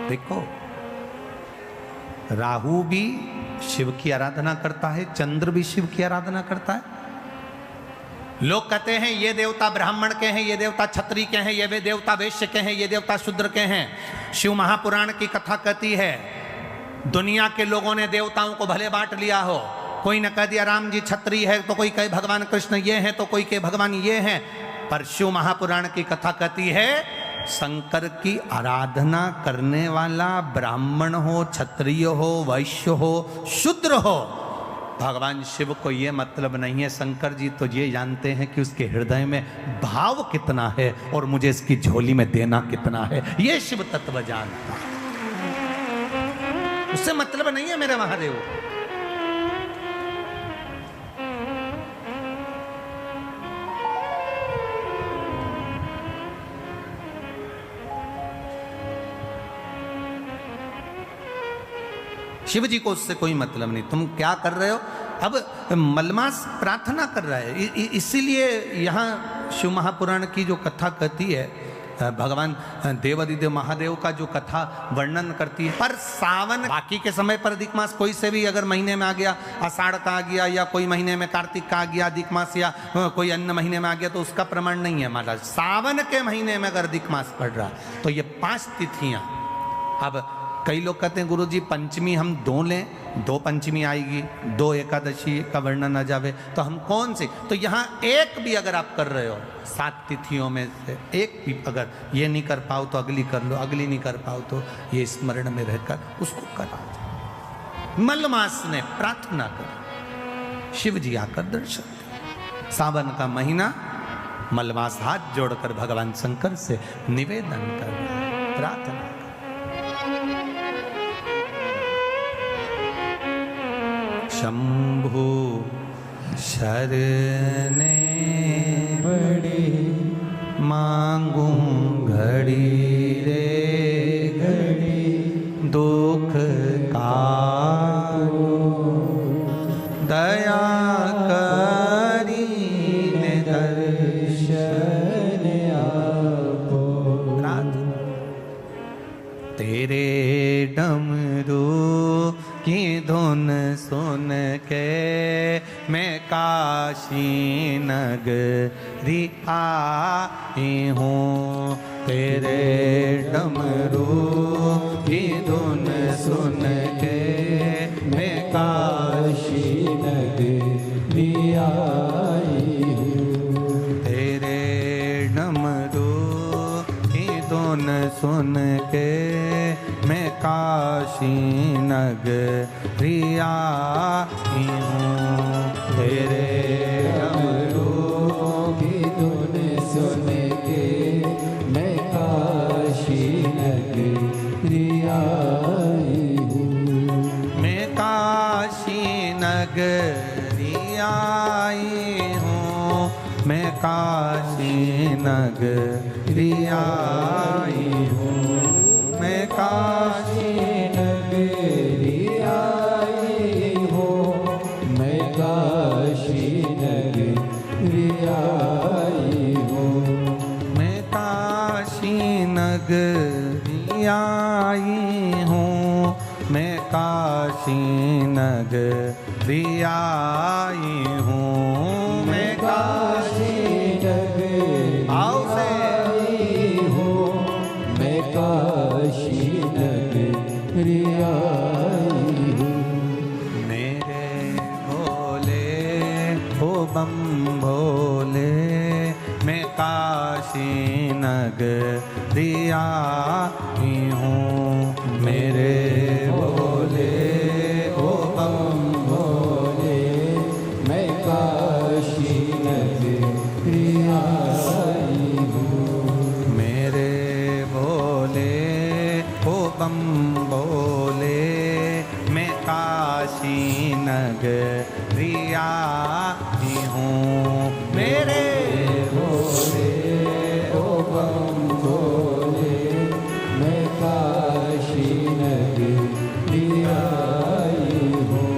देखो राहु भी शिव की आराधना करता है, चंद्र भी शिव की आराधना करता है। लोग कहते हैं ये देवता ब्राह्मण के हैं, ये देवता क्षत्रिय के हैं, ये वे देवता वैश्य के हैं, ये देवता शूद्र के हैं। शिव महापुराण की कथा कहती है दुनिया के लोगों ने देवताओं को भले बांट लिया हो, कोई ने कह दिया राम जी क्षत्रिय है, तो कोई कहे भगवान कृष्ण ये हैं, तो कोई कहे भगवान ये हैं। पर शिव महापुराण की कथा कहती है शंकर की आराधना करने वाला ब्राह्मण हो, क्षत्रिय हो, वैश्य हो, शूद्र हो, भगवान शिव को ये मतलब नहीं है। शंकर जी तो ये जानते हैं कि उसके हृदय में भाव कितना है और मुझे इसकी झोली में देना कितना है, ये शिव तत्व जानता है। उससे मतलब नहीं है मेरे महादेव। शिव जी को उससे कोई मतलब नहीं, तुम क्या कर रहे हो। अब मलमास प्रार्थना कर रहा है, इसीलिए यहाँ शिव महापुराण की जो कथा कहती है, भगवान देवादिदेव महादेव का जो कथा वर्णन करती है। पर सावन बाकी के समय पर अधिक मास कोई से भी अगर महीने में आ गया, आषाढ़ का आ गया या कोई महीने में कार्तिक का आ गया अधिक मास, या कोई अन्य महीने में आ गया, तो उसका प्रमाण नहीं है महाराज। सावन के महीने में अगर अधिक मास पड़ रहा तो ये 5 तिथियां। अब कई लोग कहते हैं गुरुजी पंचमी हम 2 लें, 2 पंचमी आएगी, 2 एकादशी का वर्णन आ जावे, तो हम कौन से? तो यहाँ एक भी अगर आप कर रहे हो 7 तिथियों में से एक भी, अगर ये नहीं कर पाओ तो अगली कर लो, अगली नहीं कर पाओ तो ये स्मरण में रहकर उसको करा दो। मलमास ने प्रार्थना कर, शिव जी आकर दर्शन दे। सावन का महीना, मलमास हाथ जोड़कर भगवान शंकर से निवेदन कर, प्रार्थना कर। शंभु शरणे बड़ी मांगू घड़ी रे घड़ी दुख कारो, दया करी ने दर्शन आपो। तेरे डमरू की धुन सुन के मैं काशी नगरी आई हूँ। तेरे डमरू की धुन सुन के मैं काशी नगरी आई हूँ। तेरे डमरू की धुन सुन के मैं काशी नगरी आई हूँ। तेरे डमरू की धुन सुन के मैं काशी नगरी आई हूँ। मैं काशी नगरी आई हूँ। मैं काशी नगरी आई हूँ। मैं काशी नगरी आई हूँ। मैं काशी नगरी आई हूँ। मैं काशी नगरी आई हूँ। मैं काशी नगरी आई हूँ। मैं काशी नगरी आओ से आई हूँ। मैं काशी नगरी आई हूँ। मेरे भोले हो बम भोले, मैं काशी नगरी आई हूँ। मेरे भोले हो बम भोले मैं काशी नगरी आई हूँ। मेरे भोले हो बम भोले, मैं काशी नगरी आई हूँ। मेरे भोले ओ बम भोले मैं काशी नगरी आई हूँ।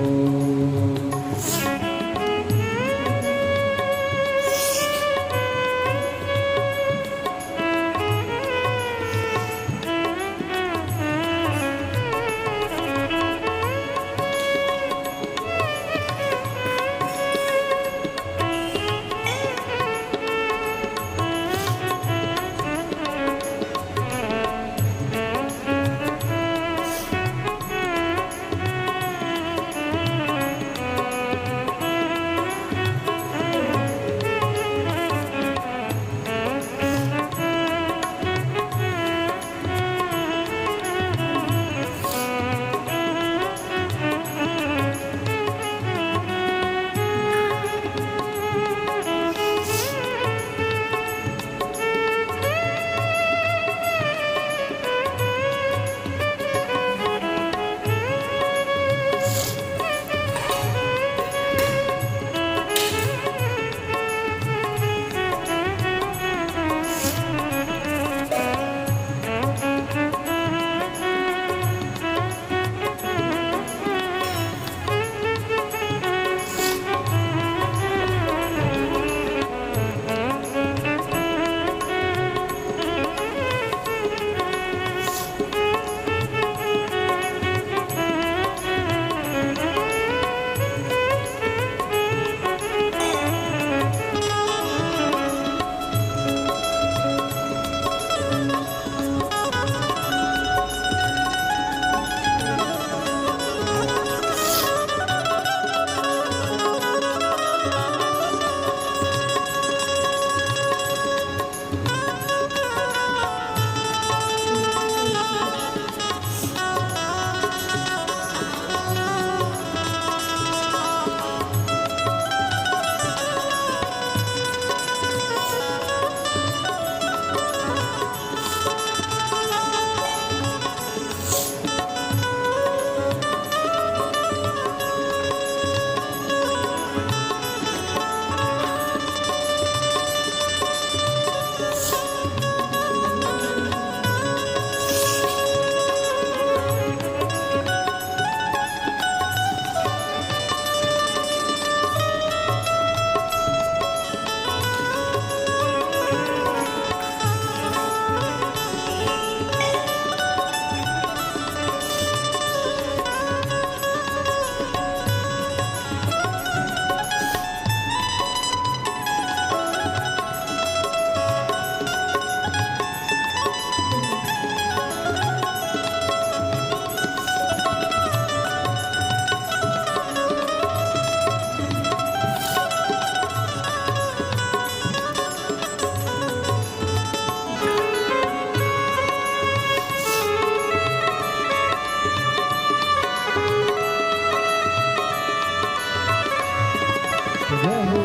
जय हो।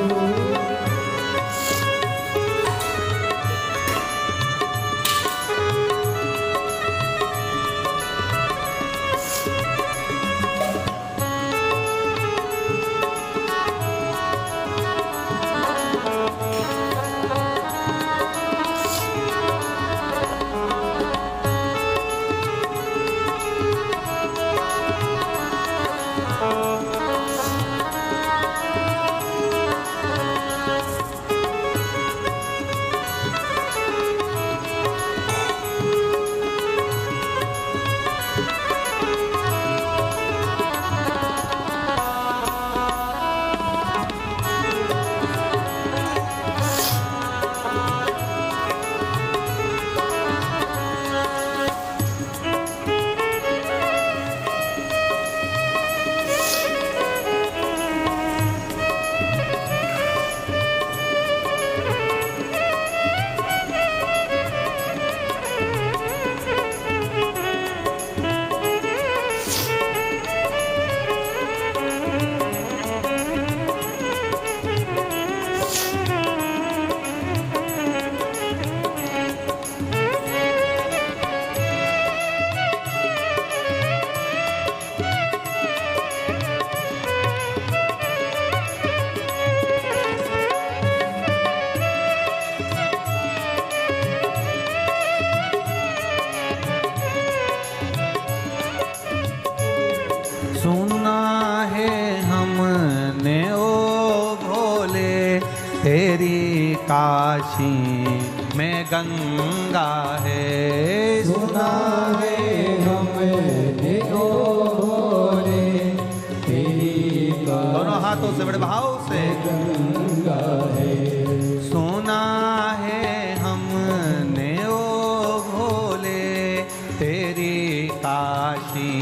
सुना है हमने ओ भोले तेरी काशी में गंगा है। सुना है हमने ओ भोले तेरी दोनों हाथों से बड़े भाव से गंगा है। सुना है हमने ओ भोले तेरी काशी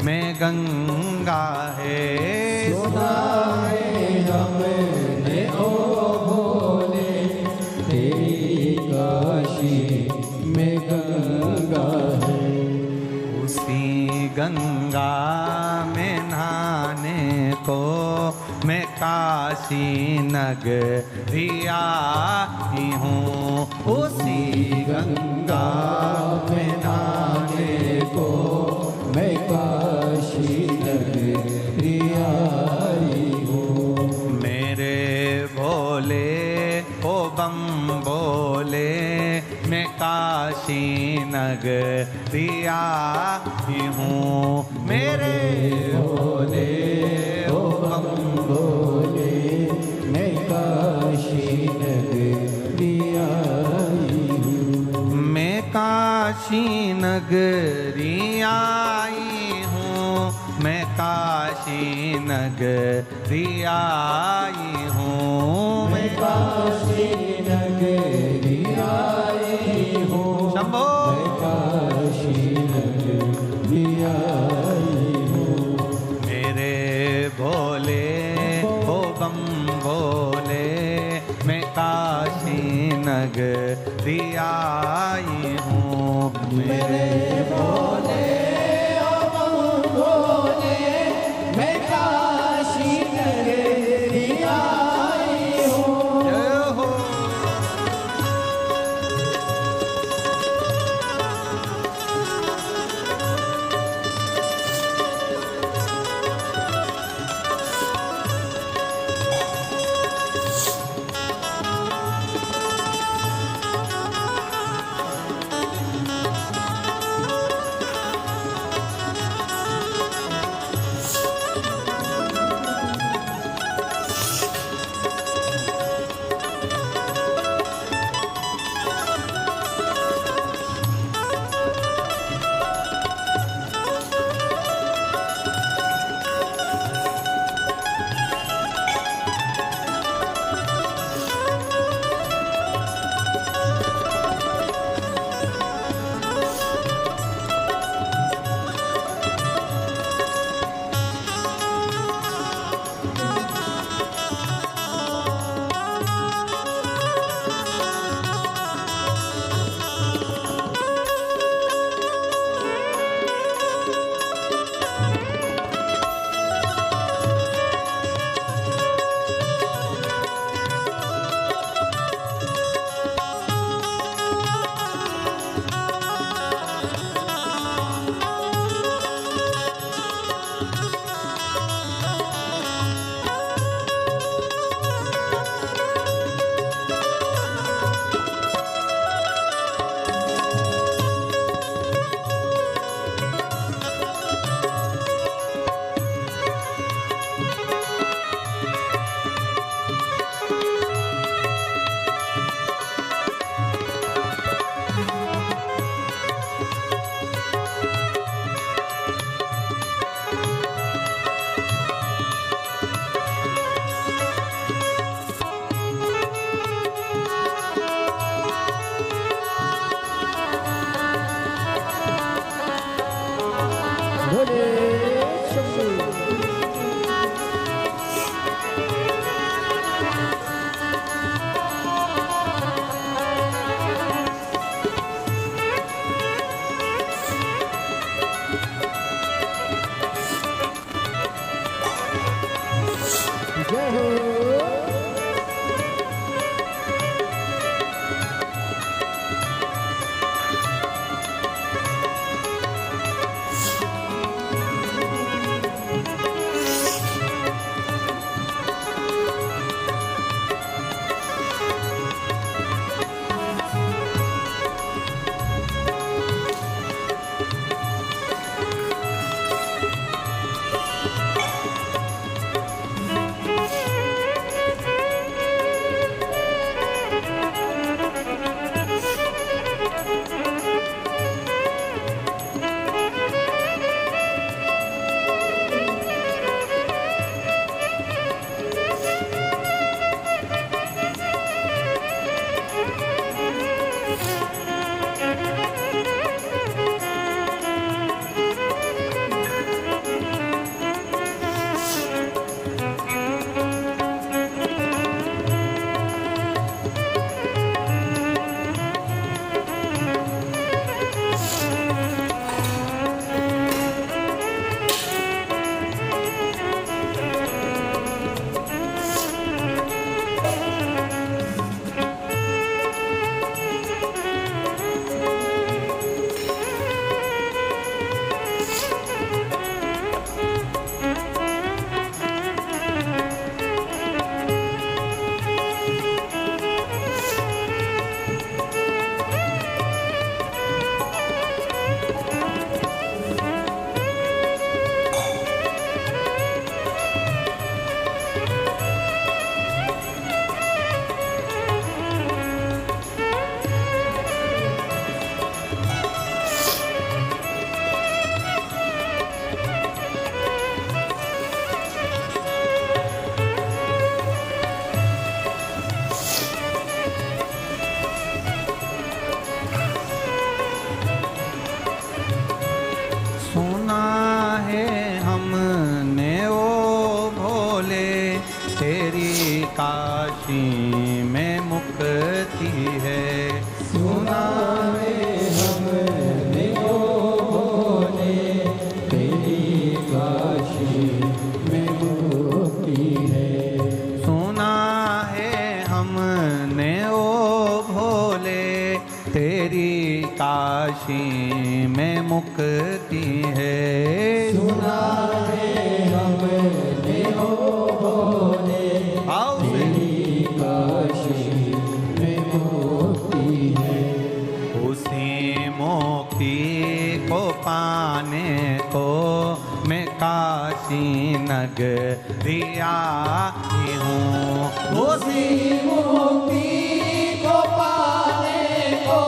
में गंगा है। सुना है हमने ओ भोले तेरी काशी में गंगा है। उसी गंगा में नहाने को मैं काशी नगरिया ही हूँ। उसी गंगा में नहाने को मैं काशी नगरिया आई हूँ। मेरे भोले ओ बम बोले मैं काशी नगरिया ही हूँ। मेरे भोले ओ बम बोले मैं काशी नगरिया आई हूँ। मैं काशी नगरी आई हूँ। मैं काशी नगरी आई हूँ। मैं काशी नगरी आई हूँ। शंभो मैं काशी नगरी आई हूँ। मेरे भोले ओ बम भोले मैं काशी नगरी आई हूँ। मेरे भोले ओ बम भोले मैं काशी नगरी आई हूँ। जय हो। जय हो। काशी में मुक्ति है। सुना है हमने ओ भोले तेरी काशी में मुक्ति है। सुना है हमने ओ भोले तेरी काशी में मुक्ति है। सुना है हमने ओ भोले तेरी काशी में मुक्ति है। उसी मुक्ति को पाने को मैं काशी नगरी आई हूँ। उसी मुक्ति को पाने को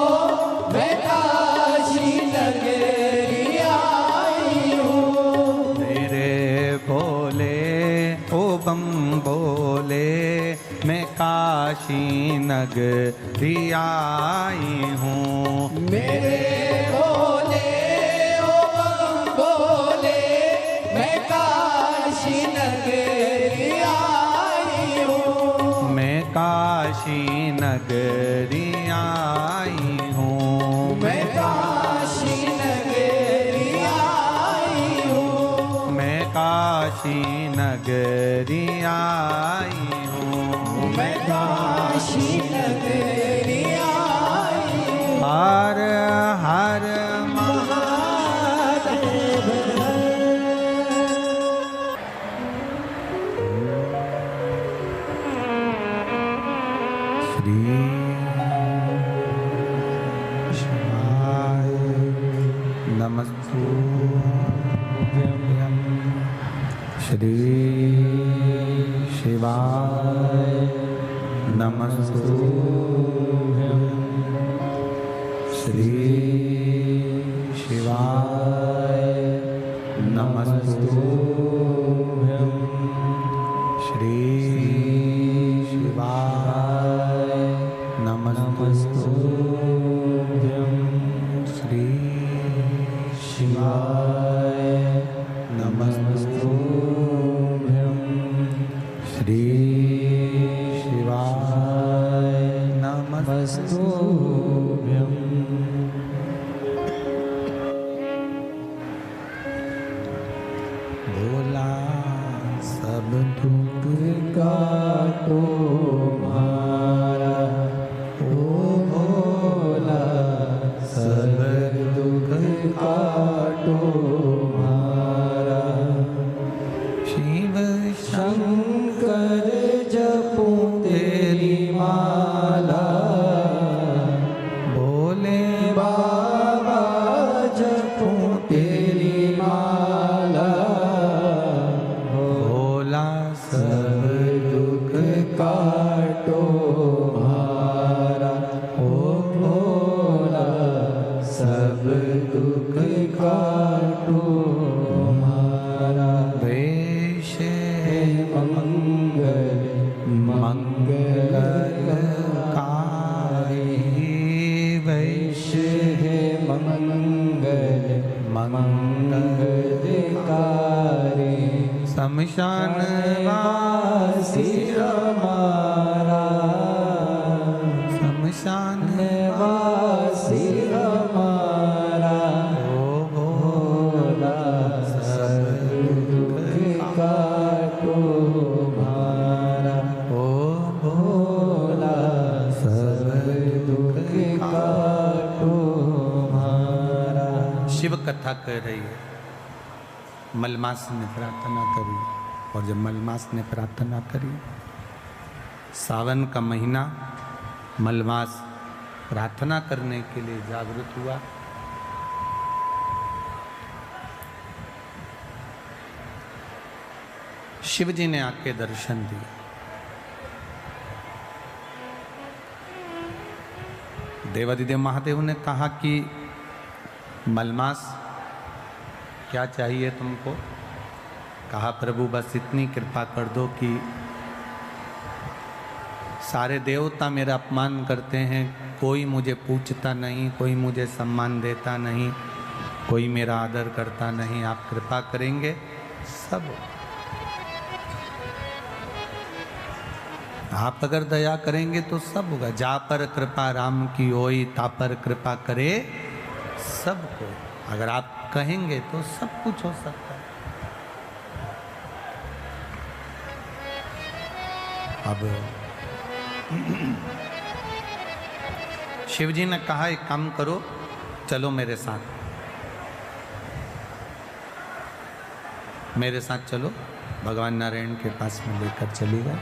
मैं काशी नगरी आई हूँ। मेरे भोले ओ बम बोले मैं काशी नगरी आई हूँ। मेरे भोले ओ बम बोले मैं काशी नगरी आई हूँ। मैं काशी नगरी आई हूँ। मैं काशी नगरी आई हूँ। मैं काशी नगरी आई हूँ। मैं काशी नगरी आई हूँ। हर हर महादेव श्री शिवाय नमस्तुभ्यं। श्री शिवाय नमस्तुभ्यं। श्री शिवाय नमस्तुभ्यं। श्री शिवाय नमस्तुभ्यं। श्री शिवाय नमस्तुभ्यं। श्री शिवाय नमस्तुभ्यं। भोला सब दुख काटो मारा, ओ भोला सब दुख काटो मारा। शिव शंकर जपूं तेरी माला, भोले बाबा जपूं तेरी माला, भोला सब दुख काटो मारा, ओ भोला सब दुख काटो मारा। वेश मंगल मंगलकारी, वैश है मंगल मंगलकारी। शमशान वासी हमारा, शमशान वासी हमारा, ओ भोला सब दुख काटो मारा, ओ भोला सब दुख काटो मारा। शिव कथा कह रही है। मलमास ने प्रार्थना करी, और जब मलमास ने प्रार्थना करी, सावन का महीना मलमास प्रार्थना करने के लिए जागृत हुआ। शिव जी ने आके दर्शन दिए। देवादिदेव महादेव ने कहा कि मलमास क्या चाहिए तुमको? कहा प्रभु बस इतनी कृपा कर दो कि सारे देवता मेरा अपमान करते हैं, कोई मुझे पूछता नहीं, कोई मुझे सम्मान देता नहीं, कोई मेरा आदर करता नहीं। आप कृपा करेंगे सब, आप अगर दया करेंगे तो सब होगा। जा पर कृपा राम की होई, ता पर कृपा करे सबको। अगर आप कहेंगे तो सब कुछ हो सकता है। अब शिव जी ने कहा एक काम करो, चलो मेरे साथ, मेरे साथ चलो। भगवान नारायण के पास में लेकर चली गए,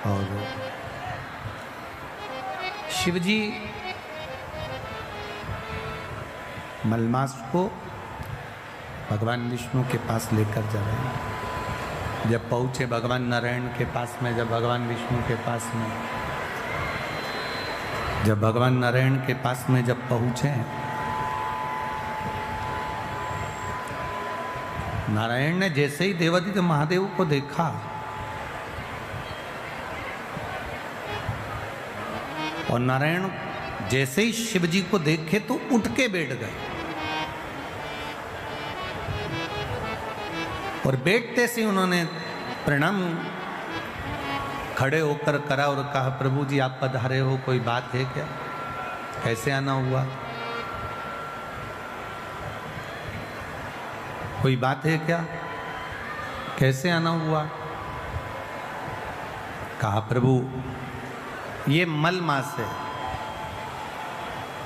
और शिव जी मलमास को भगवान विष्णु के पास लेकर जा रहे हैं। जब पहुंचे भगवान नारायण के पास में, जब भगवान विष्णु के पास में, जब भगवान नारायण के पास में जब पहुंचे, नारायण ने जैसे ही देवादिदेव महादेव को देखा, और नारायण जैसे ही शिव जी को देखे तो उठ के बैठ गए, और बैठते से उन्होंने प्रणाम खड़े होकर करा और कहा प्रभु जी आप पधारे हो, कोई बात है क्या? कैसे आना हुआ? कोई बात है क्या? कैसे आना हुआ? कहा प्रभु ये मलमास है।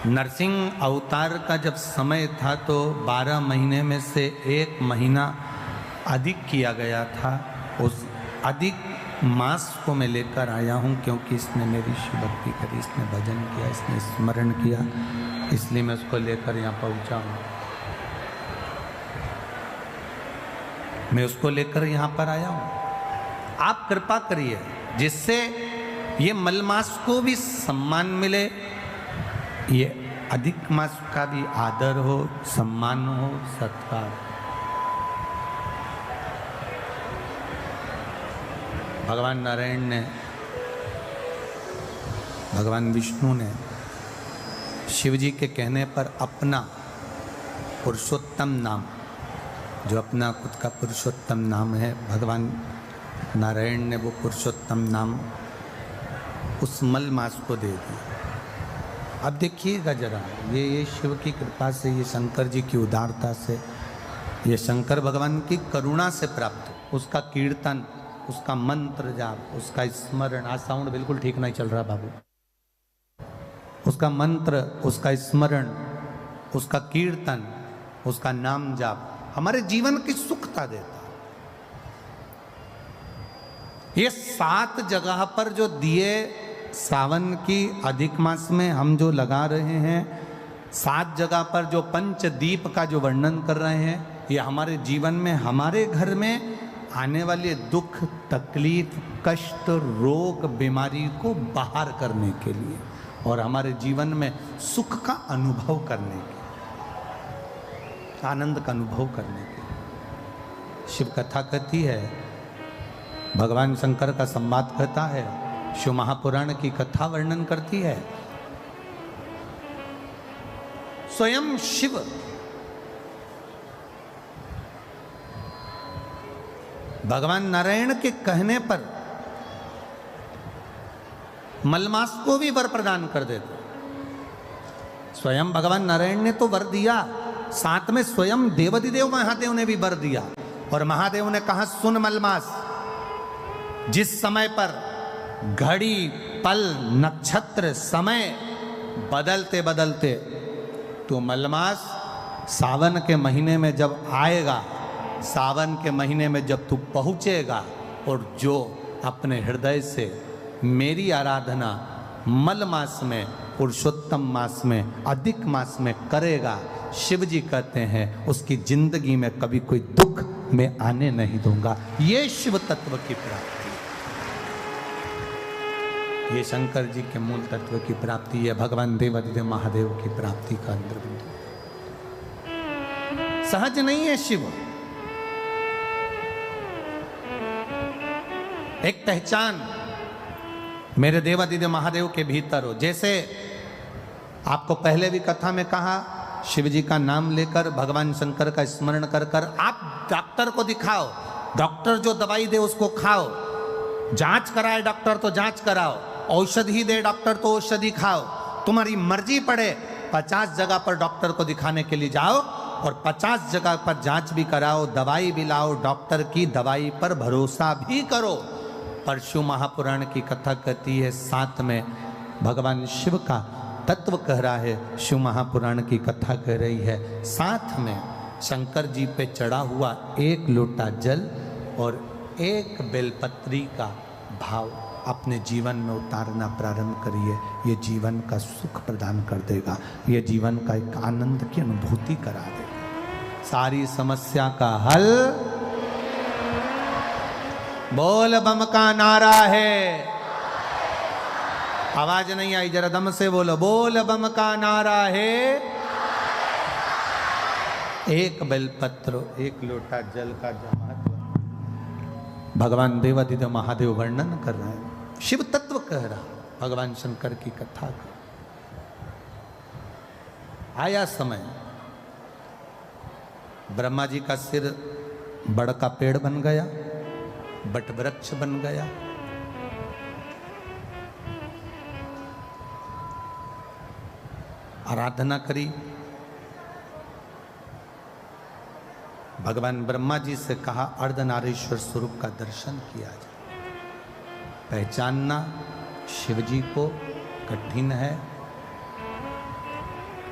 नरसिंह अवतार का जब समय था तो 12 महीने में से 1 महीना अधिक किया गया था। उस अधिक मास को मैं लेकर आया हूँ, क्योंकि इसने मेरी शिव भक्ति करी, इसने भजन किया, इसने स्मरण किया, इसलिए मैं उसको लेकर यहाँ पहुँचा हूँ। मैं उसको लेकर यहाँ पर आया हूँ। आप कृपा करिए जिससे ये मलमास को भी सम्मान मिले, ये अधिक मास का भी आदर हो, सम्मान हो, सत्कार। भगवान नारायण ने, भगवान विष्णु ने शिव जी के कहने पर अपना पुरुषोत्तम नाम, जो अपना खुद का पुरुषोत्तम नाम है, भगवान नारायण ने वो पुरुषोत्तम नाम उस मलमास को दे दिया। अब देखिएगा जरा, ये शिव की कृपा से, ये शंकर जी की उदारता से, ये शंकर भगवान की करुणा से प्राप्त, उसका कीर्तन उसका मंत्र जाप, उसका स्मरण। आज साउंड बिल्कुल ठीक नहीं चल रहा बाबू। उसका मंत्र, उसका स्मरण, उसका कीर्तन, उसका नाम जाप हमारे जीवन की सुखता देता। ये 7 जगह पर जो दिए सावन की अधिक मास में हम जो लगा रहे हैं, 7 जगह पर जो पंचदीप का जो वर्णन कर रहे हैं, ये हमारे जीवन में, हमारे घर में आने वाले दुख, तकलीफ, कष्ट, रोग, बीमारी को बाहर करने के लिए और हमारे जीवन में सुख का अनुभव करने के, आनंद का अनुभव करने के लिए। शिव कथा कहती है, भगवान शंकर का संवाद कहता है, शिव महापुराण की कथा वर्णन करती है। स्वयं शिव भगवान नारायण के कहने पर मलमास को भी वर प्रदान कर देते। स्वयं भगवान नारायण ने तो वर दिया, साथ में स्वयं देवाधिदेव महादेव ने भी वर दिया। और महादेव ने कहा, सुन मलमास, जिस समय पर घड़ी, पल, नक्षत्र, समय बदलते बदलते तो मलमास सावन के महीने में जब आएगा, सावन के महीने में जब तू पहुँचेगा और जो अपने हृदय से मेरी आराधना मल मास में, पुरुषोत्तम मास में, अधिक मास में करेगा, शिव जी कहते हैं उसकी जिंदगी में कभी कोई दुख मैं आने नहीं दूंगा। ये शिव तत्व की प्राप्ति, ये शंकर जी के मूल तत्व की प्राप्ति, ये भगवान देवाधिदेव महादेव की प्राप्ति का अंदर बिंदु। सहज नहीं है शिव, एक पहचान मेरे देवाधिदेव महादेव के भीतर हो। जैसे आपको पहले भी कथा में कहा, शिव जी का नाम लेकर, भगवान शंकर का स्मरण कर कर आप डॉक्टर को दिखाओ, डॉक्टर जो दवाई दे उसको खाओ, जांच कराए डॉक्टर तो जांच कराओ, औषधि दे डॉक्टर तो औषधि खाओ। तुम्हारी मर्जी पड़े 50 जगह पर डॉक्टर को दिखाने के लिए जाओ और 50 जगह पर जांच भी कराओ, दवाई भी लाओ, डॉक्टर की दवाई पर भरोसा भी करो। पर शिव महापुराण की कथा कहती है, साथ में भगवान शिव का तत्व कह रहा है, शिव महापुराण की कथा कह रही है, साथ में शंकर जी पे चढ़ा हुआ 1 लोटा जल और 1 बेलपत्री का भाव अपने जीवन में उतारना प्रारंभ करिए। ये जीवन का सुख प्रदान कर देगा, ये जीवन का एक आनंद की अनुभूति करा देगा, सारी समस्या का हल। बोल बम का नारा है, आवाज नहीं आई, जरा दम से बोलो, बोल बम का नारा है। 1 बेलपत्र, 1 लोटा जल का जो महत्व भगवान देवाधिदेव महादेव वर्णन कर रहे हैं, शिव तत्व कह रहा, भगवान शंकर की कथा का। आया समय, ब्रह्मा जी का सिर बड़ का पेड़ बन गया, बट वृक्ष बन गया। आराधना करी, भगवान ब्रह्मा जी से कहा, अर्धनारीश्वर स्वरूप का दर्शन किया जाए। पहचानना शिव जी को कठिन है।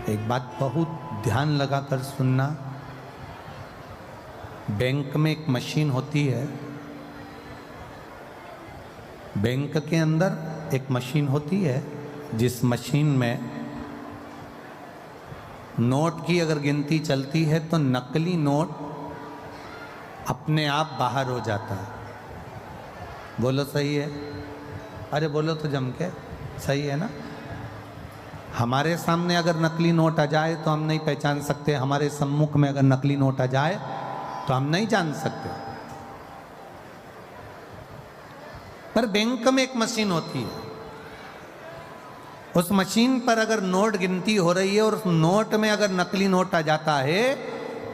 एक बात बहुत ध्यान लगाकर सुनना, बैंक में एक मशीन होती है, बैंक के अंदर एक मशीन होती है, जिस मशीन में नोट की अगर गिनती चलती है तो नकली नोट अपने आप बाहर हो जाता है। बोलो सही है? अरे बोलो तो जम के, सही है ना? हमारे सामने अगर नकली नोट आ जाए तो हम नहीं पहचान सकते, हमारे सम्मुख में अगर नकली नोट आ जाए तो हम नहीं जान सकते। पर बैंक में एक मशीन होती है, उस मशीन पर अगर नोट गिनती हो रही है और उस नोट में अगर नकली नोट आ जाता है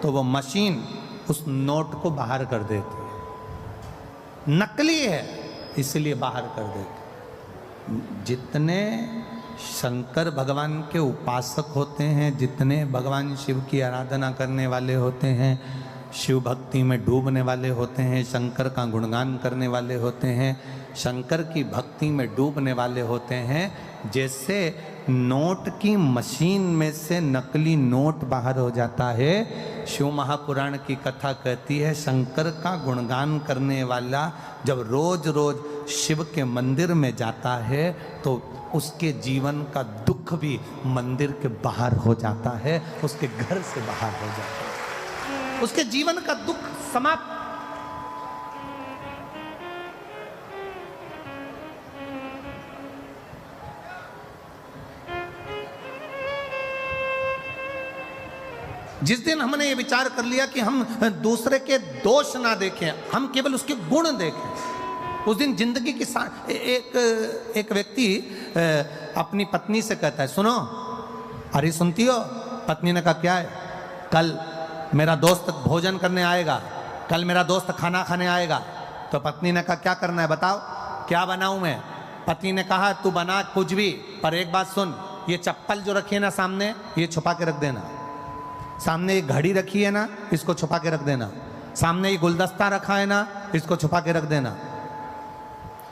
तो वो मशीन उस नोट को बाहर कर देती है। नकली है इसलिए बाहर कर देती। जितने शंकर भगवान के उपासक होते हैं, जितने भगवान शिव की आराधना करने वाले होते हैं, शिव भक्ति में डूबने वाले होते हैं, शंकर का गुणगान करने वाले होते हैं, शंकर की भक्ति में डूबने वाले होते हैं। जैसे नोट की मशीन में से नकली नोट बाहर हो जाता है, शिव महापुराण की कथा कहती है शंकर का गुणगान करने वाला जब रोज रोज शिव के मंदिर में जाता है तो उसके जीवन का दुख भी मंदिर के बाहर हो जाता है, उसके घर से बाहर हो जाता है, उसके जीवन का दुख समाप्त। जिस दिन हमने ये विचार कर लिया कि हम दूसरे के दोष ना देखें, हम केवल उसके गुण देखें, उस दिन जिंदगी की एक व्यक्ति अपनी पत्नी से कहता है, सुनो, अरे सुनती हो? पत्नी ने कहा क्या है? कल मेरा दोस्त भोजन करने आएगा, कल मेरा दोस्त खाना खाने आएगा। तो पत्नी ने कहा क्या करना है बताओ, क्या बनाऊं मैं? पति ने कहा तू बना कुछ भी, पर एक बात सुन, ये चप्पल जो रखी है ना सामने, ये छुपा के रख देना। सामने ये घड़ी रखी है ना, इसको छुपा के रख देना। सामने ये गुलदस्ता रखा है ना, इसको छुपा के रख देना।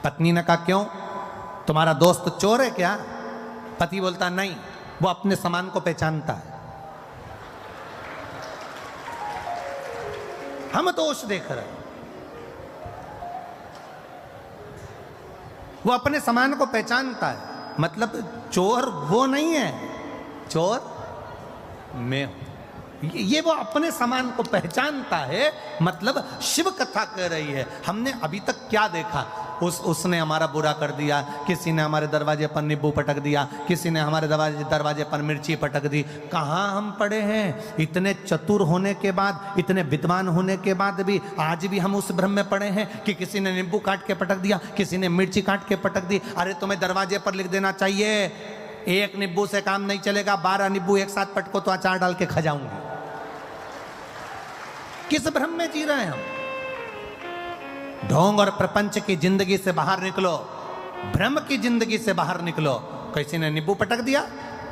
पत्नी ने कहा क्यों, तुम्हारा दोस्त चोर है क्या? पति बोलता नहीं, वो अपने सामान को पहचानता है। हम दोष देख रहे हैं, वो अपने सामान को पहचानता है। मतलब चोर वो नहीं है, चोर मैं हूं। ये वो अपने सामान को पहचानता है। मतलब शिव कथा कह रही है हमने अभी तक क्या देखा, उसने हमारा बुरा कर दिया, किसी ने हमारे दरवाजे पर नींबू पटक दिया, किसी ने हमारे दरवाजे पर मिर्ची पटक दी। कहाँ हम पड़े हैं? इतने चतुर होने के बाद, इतने विद्वान होने के बाद भी आज भी हम उस भ्रम में पड़े हैं कि किसी ने नींबू काट के पटक दिया, किसी ने मिर्ची काट के पटक दी। अरे तुम्हें दरवाजे पर लिख देना चाहिए, एक नींबू से काम नहीं चलेगा, 12 नींबू एक साथ पटको तो अचार डाल के खा जाऊंगी। किस भ्रम में जी रहे हैं हम? ढोंग और प्रपंच की जिंदगी से बाहर निकलो, भ्रम की जिंदगी से बाहर निकलो। किसी ने नींबू पटक दिया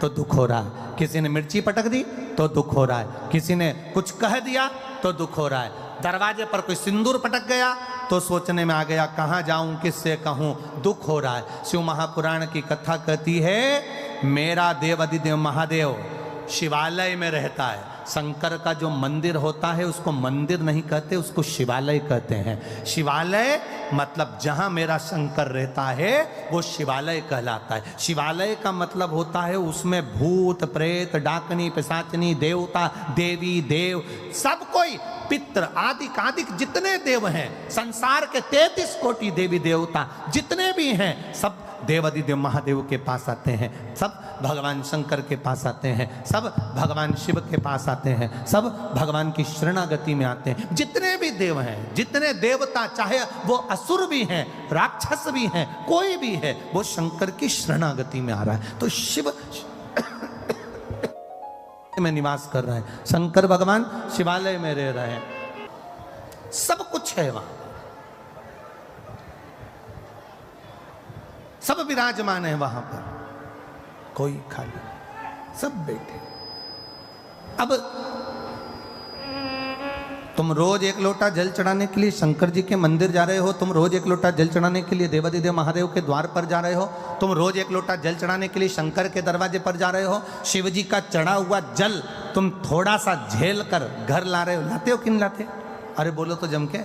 तो दुख हो रहा है, किसी ने मिर्ची पटक दी तो दुख हो रहा है, किसी ने कुछ कह दिया तो दुख हो रहा है, दरवाजे पर कोई सिंदूर पटक गया तो सोचने में आ गया कहाँ जाऊं, किससे कहूं, दुख हो रहा है। शिव महापुराण की कथा कहती है मेरा देव अधिदेव महादेव शिवालय में रहता है। शंकर का जो मंदिर होता है उसको मंदिर नहीं कहते, उसको शिवालय कहते हैं। शिवालय मतलब जहां मेरा शंकर रहता है वो शिवालय कहलाता है। शिवालय का मतलब होता है उसमें भूत प्रेत डाकनी पिशाचनी देवता देवी देव सब कोई, पितृ आदि कादिक जितने देव हैं, संसार के 33 कोटि देवी देवता जितने भी हैं, सब देवाधिदेव महादेव के पास आते हैं, सब भगवान शंकर के पास आते हैं, सब भगवान शिव के पास आते हैं, सब भगवान की शरणागति में आते हैं। जितने भी देव हैं, जितने देवता, चाहे वो असुर भी हैं, राक्षस भी हैं, कोई भी है, वो शंकर की शरणागति में आ रहा है। तो शिव में निवास कर रहे हैं, शंकर भगवान शिवालय में रह रहे हैं, सब कुछ है वहां, सब विराजमान है वहां पर, कोई खाली, सब बैठे। अब तुम रोज एक लोटा जल चढ़ाने के लिए शंकर जी के मंदिर जा रहे हो, तुम रोज एक लोटा जल चढ़ाने के लिए देवाधिदेव महादेव के द्वार पर जा रहे हो, तुम रोज एक लोटा जल चढ़ाने के लिए शंकर के दरवाजे पर जा रहे हो। शिव जी का चढ़ा हुआ जल तुम थोड़ा सा झेल कर घर ला रहे हो, लाते हो कि नहीं लाते? अरे बोलो तो जम के,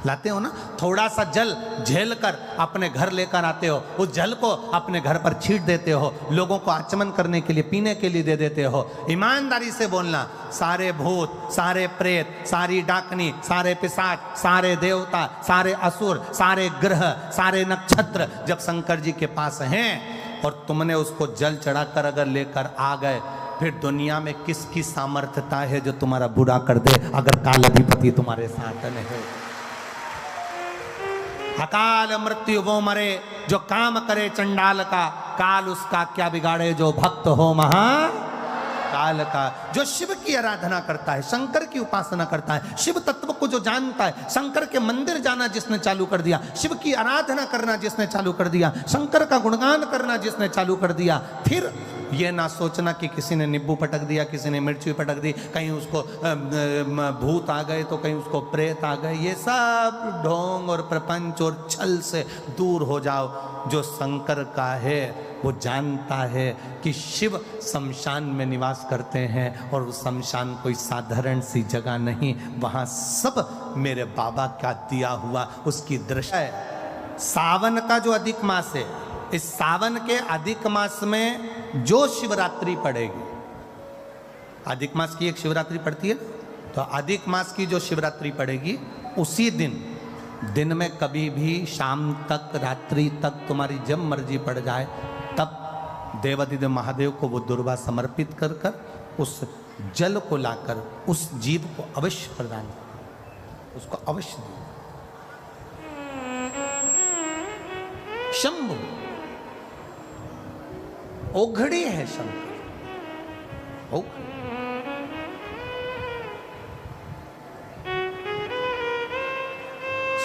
लाते हो ना? थोड़ा सा जल झेल कर अपने घर लेकर आते हो, उस जल को अपने घर पर छीट देते हो, लोगों को आचमन करने के लिए, पीने के लिए दे देते हो। ईमानदारी से बोलना, सारे भूत, सारे प्रेत, सारी डाकनी, सारे पिशाच, सारे देवता, सारे असुर, सारे ग्रह, सारे नक्षत्र जब शंकर जी के पास हैं और तुमने उसको जल चढ़ाकर अगर लेकर आ गए, फिर दुनिया में किसकी सामर्थ्यता है जो तुम्हारा बुरा कर दे अगर काल अधिपति तुम्हारे साथ नहीं? अकाल मृत्यु वो मरे जो काम करे चंडाल का, काल उसका क्या बिगाड़े जो भक्त हो महाकाल का। जो शिव की आराधना करता है, शंकर की उपासना करता है, शिव तत्व को जो जानता है, शंकर के मंदिर जाना जिसने चालू कर दिया, शिव की आराधना करना जिसने चालू कर दिया, शंकर का गुणगान करना जिसने चालू कर दिया, फिर ये ना सोचना कि किसी ने नींबू पटक दिया, किसी ने मिर्ची पटक दी, कहीं उसको भूत आ गए तो कहीं उसको प्रेत आ गए। ये सब ढोंग और प्रपंच और छल से दूर हो जाओ। जो शंकर का है वो जानता है कि शिव शमशान में निवास करते हैं और वो शमशान कोई साधारण सी जगह नहीं, वहाँ सब मेरे बाबा का दिया हुआ उसकी दृष्टि है। सावन का जो अधिक मास है, इस सावन के अधिक मास में जो शिवरात्रि पड़ेगी, अधिक मास की एक शिवरात्रि पड़ती है, तो अधिक मास की जो शिवरात्रि पड़ेगी उसी दिन में कभी भी शाम तक रात्रि तक तुम्हारी जब मर्जी पड़ जाए, तब देवाधिदेव महादेव को वो दुर्वा समर्पित कर कर उस जल को लाकर उस जीव को अवश्य प्रदान करो, उसको अवश्य दो। शंभु ओघड़ी है शंकर, ओघड़ी।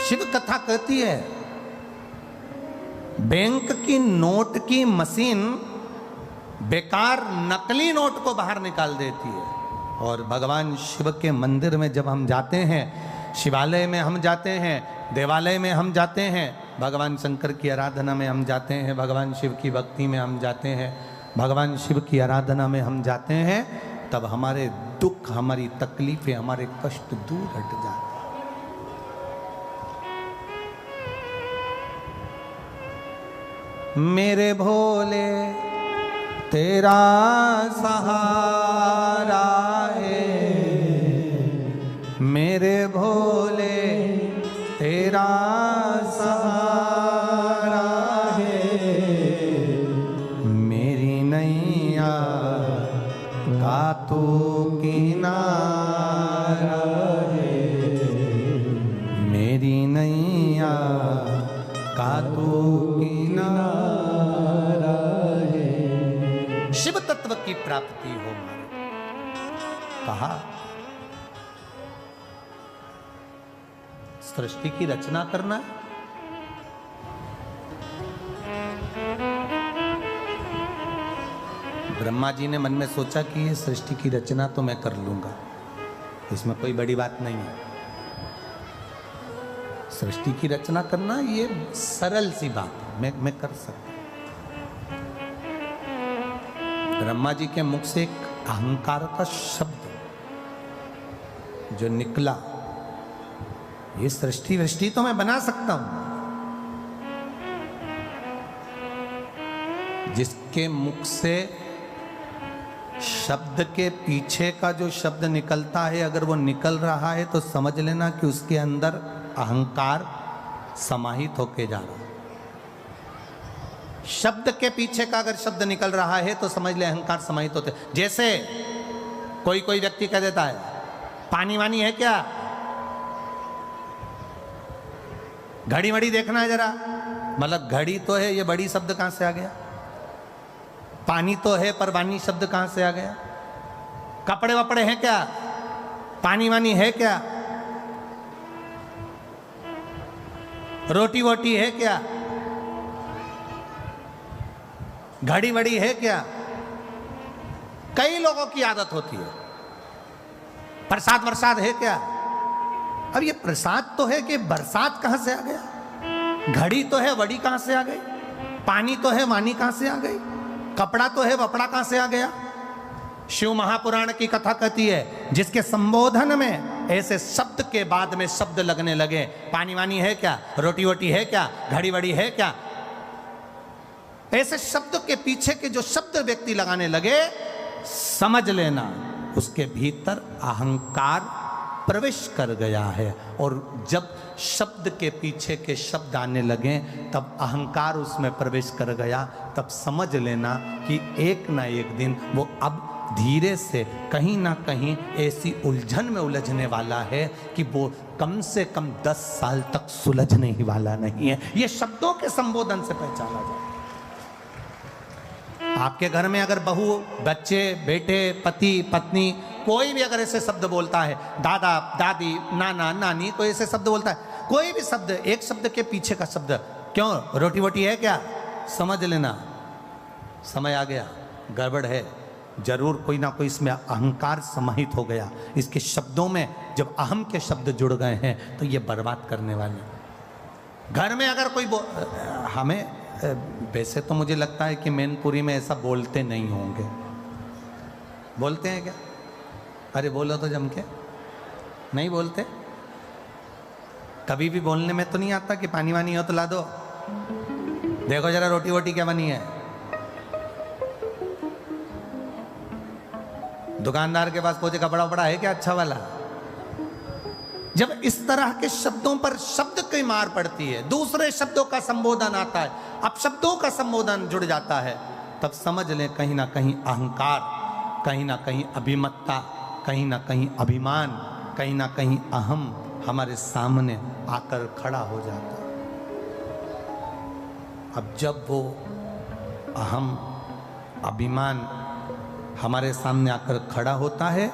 शिव कथा कहती है बैंक की नोट की मशीन बेकार नकली नोट को बाहर निकाल देती है, और भगवान शिव के मंदिर में जब हम जाते हैं, शिवालय में हम जाते हैं, देवालय में हम जाते हैं, भगवान शंकर की आराधना में हम जाते हैं, भगवान शिव की भक्ति में हम जाते हैं, भगवान शिव की आराधना में हम जाते हैं, तब हमारे दुख, हमारी तकलीफें, हमारे कष्ट दूर हट जाते हैं। मेरे भोले तेरा सहारा है, मेरे भोले तेरा सहारा है, मेरी नैया का तू किनारा है, मेरी नैया का तू किनारा है। शिव तत्व की प्राप्ति हो मानो। कहा सृष्टि की रचना करना है, ब्रह्मा जी ने मन में सोचा कि ये सृष्टि की रचना तो मैं कर लूंगा, इसमें कोई बड़ी बात नहीं है। सृष्टि की रचना करना ये सरल सी बात है, मैं कर सकता। ब्रह्मा जी के मुख से एक अहंकार का शब्द जो निकला, ये सृष्टि वृष्टि तो मैं बना सकता हूं। जिसके मुख से शब्द के पीछे का जो शब्द निकलता है, अगर वो निकल रहा है तो समझ लेना कि उसके अंदर अहंकार समाहित होके जा रहा है। शब्द के पीछे का अगर शब्द निकल रहा है तो समझ ले अहंकार समाहित होते। जैसे कोई व्यक्ति कह देता है पानी वानी है क्या, घड़ी वड़ी देखना है जरा, मतलब घड़ी तो है, ये बड़ी शब्द कहां से आ गया? पानी तो है पर वानी शब्द कहां से आ गया? कपड़े वपड़े हैं क्या, पानी वानी है क्या? रोटी वोटी है क्या, घड़ी वड़ी है क्या? कई लोगों की आदत होती है। प्रसाद वरसाद है क्या? अब ये प्रसाद तो है कि बरसात कहां से आ गया? घड़ी तो है, वड़ी कहां से आ गई? पानी तो है, वानी कहां से आ गई? कपड़ा तो है, वपड़ा कहां से आ गया? शिव महापुराण की कथा कहती है जिसके संबोधन में ऐसे शब्द के बाद में शब्द लगने लगे, पानी वानी है क्या, रोटी वोटी है क्या, घड़ी वड़ी है क्या, ऐसे शब्द के पीछे के जो शब्द व्यक्ति लगाने लगे, समझ लेना उसके भीतर अहंकार प्रवेश कर गया है। और जब शब्द के पीछे के शब्द आने लगे तब अहंकार उसमें प्रवेश कर गया, तब समझ लेना कि एक ना एक दिन वो अब धीरे से कहीं ना कहीं ऐसी उलझन में उलझने वाला है कि वो कम से कम 10 साल तक सुलझने ही वाला नहीं है। ये शब्दों के संबोधन से पहचाना जाए। आपके घर में अगर बहू, बच्चे, बेटे, पति, पत्नी, कोई भी अगर ऐसे शब्द बोलता है, दादा, दादी, नाना, नानी, कोई ऐसे शब्द बोलता है, कोई भी शब्द, एक शब्द के पीछे का शब्द, क्यों रोटी वोटी है क्या, समझ लेना समय आ गया, गड़बड़ है, जरूर कोई ना कोई इसमें अहंकार समाहित हो गया। इसके शब्दों में जब अहम के शब्द जुड़ गए हैं तो ये बर्बाद करने वाले। घर में अगर कोई हमें वैसे तो मुझे लगता है कि मैनपुरी में ऐसा बोलते नहीं होंगे, बोलते हैं क्या? अरे बोलो तो जम के, नहीं बोलते? कभी भी बोलने में तो नहीं आता कि पानी वानी हो तो ला दो, देखो जरा रोटी वोटी क्या बनी है। दुकानदार के पास पूछे कपड़ा वपड़ा है क्या अच्छा वाला? जब इस तरह के शब्दों पर शब्द की मार पड़ती है, दूसरे शब्दों का संबोधन आता है, अब शब्दों का संबोधन जुड़ जाता है, तब समझ लें कहीं ना कहीं अहंकार, कहीं ना कहीं अभिमत्ता, कहीं ना कहीं अभिमान, कहीं ना कहीं अहम हमारे सामने आकर खड़ा हो जाता है। अब जब वो अहम अभिमान हमारे सामने आकर खड़ा होता है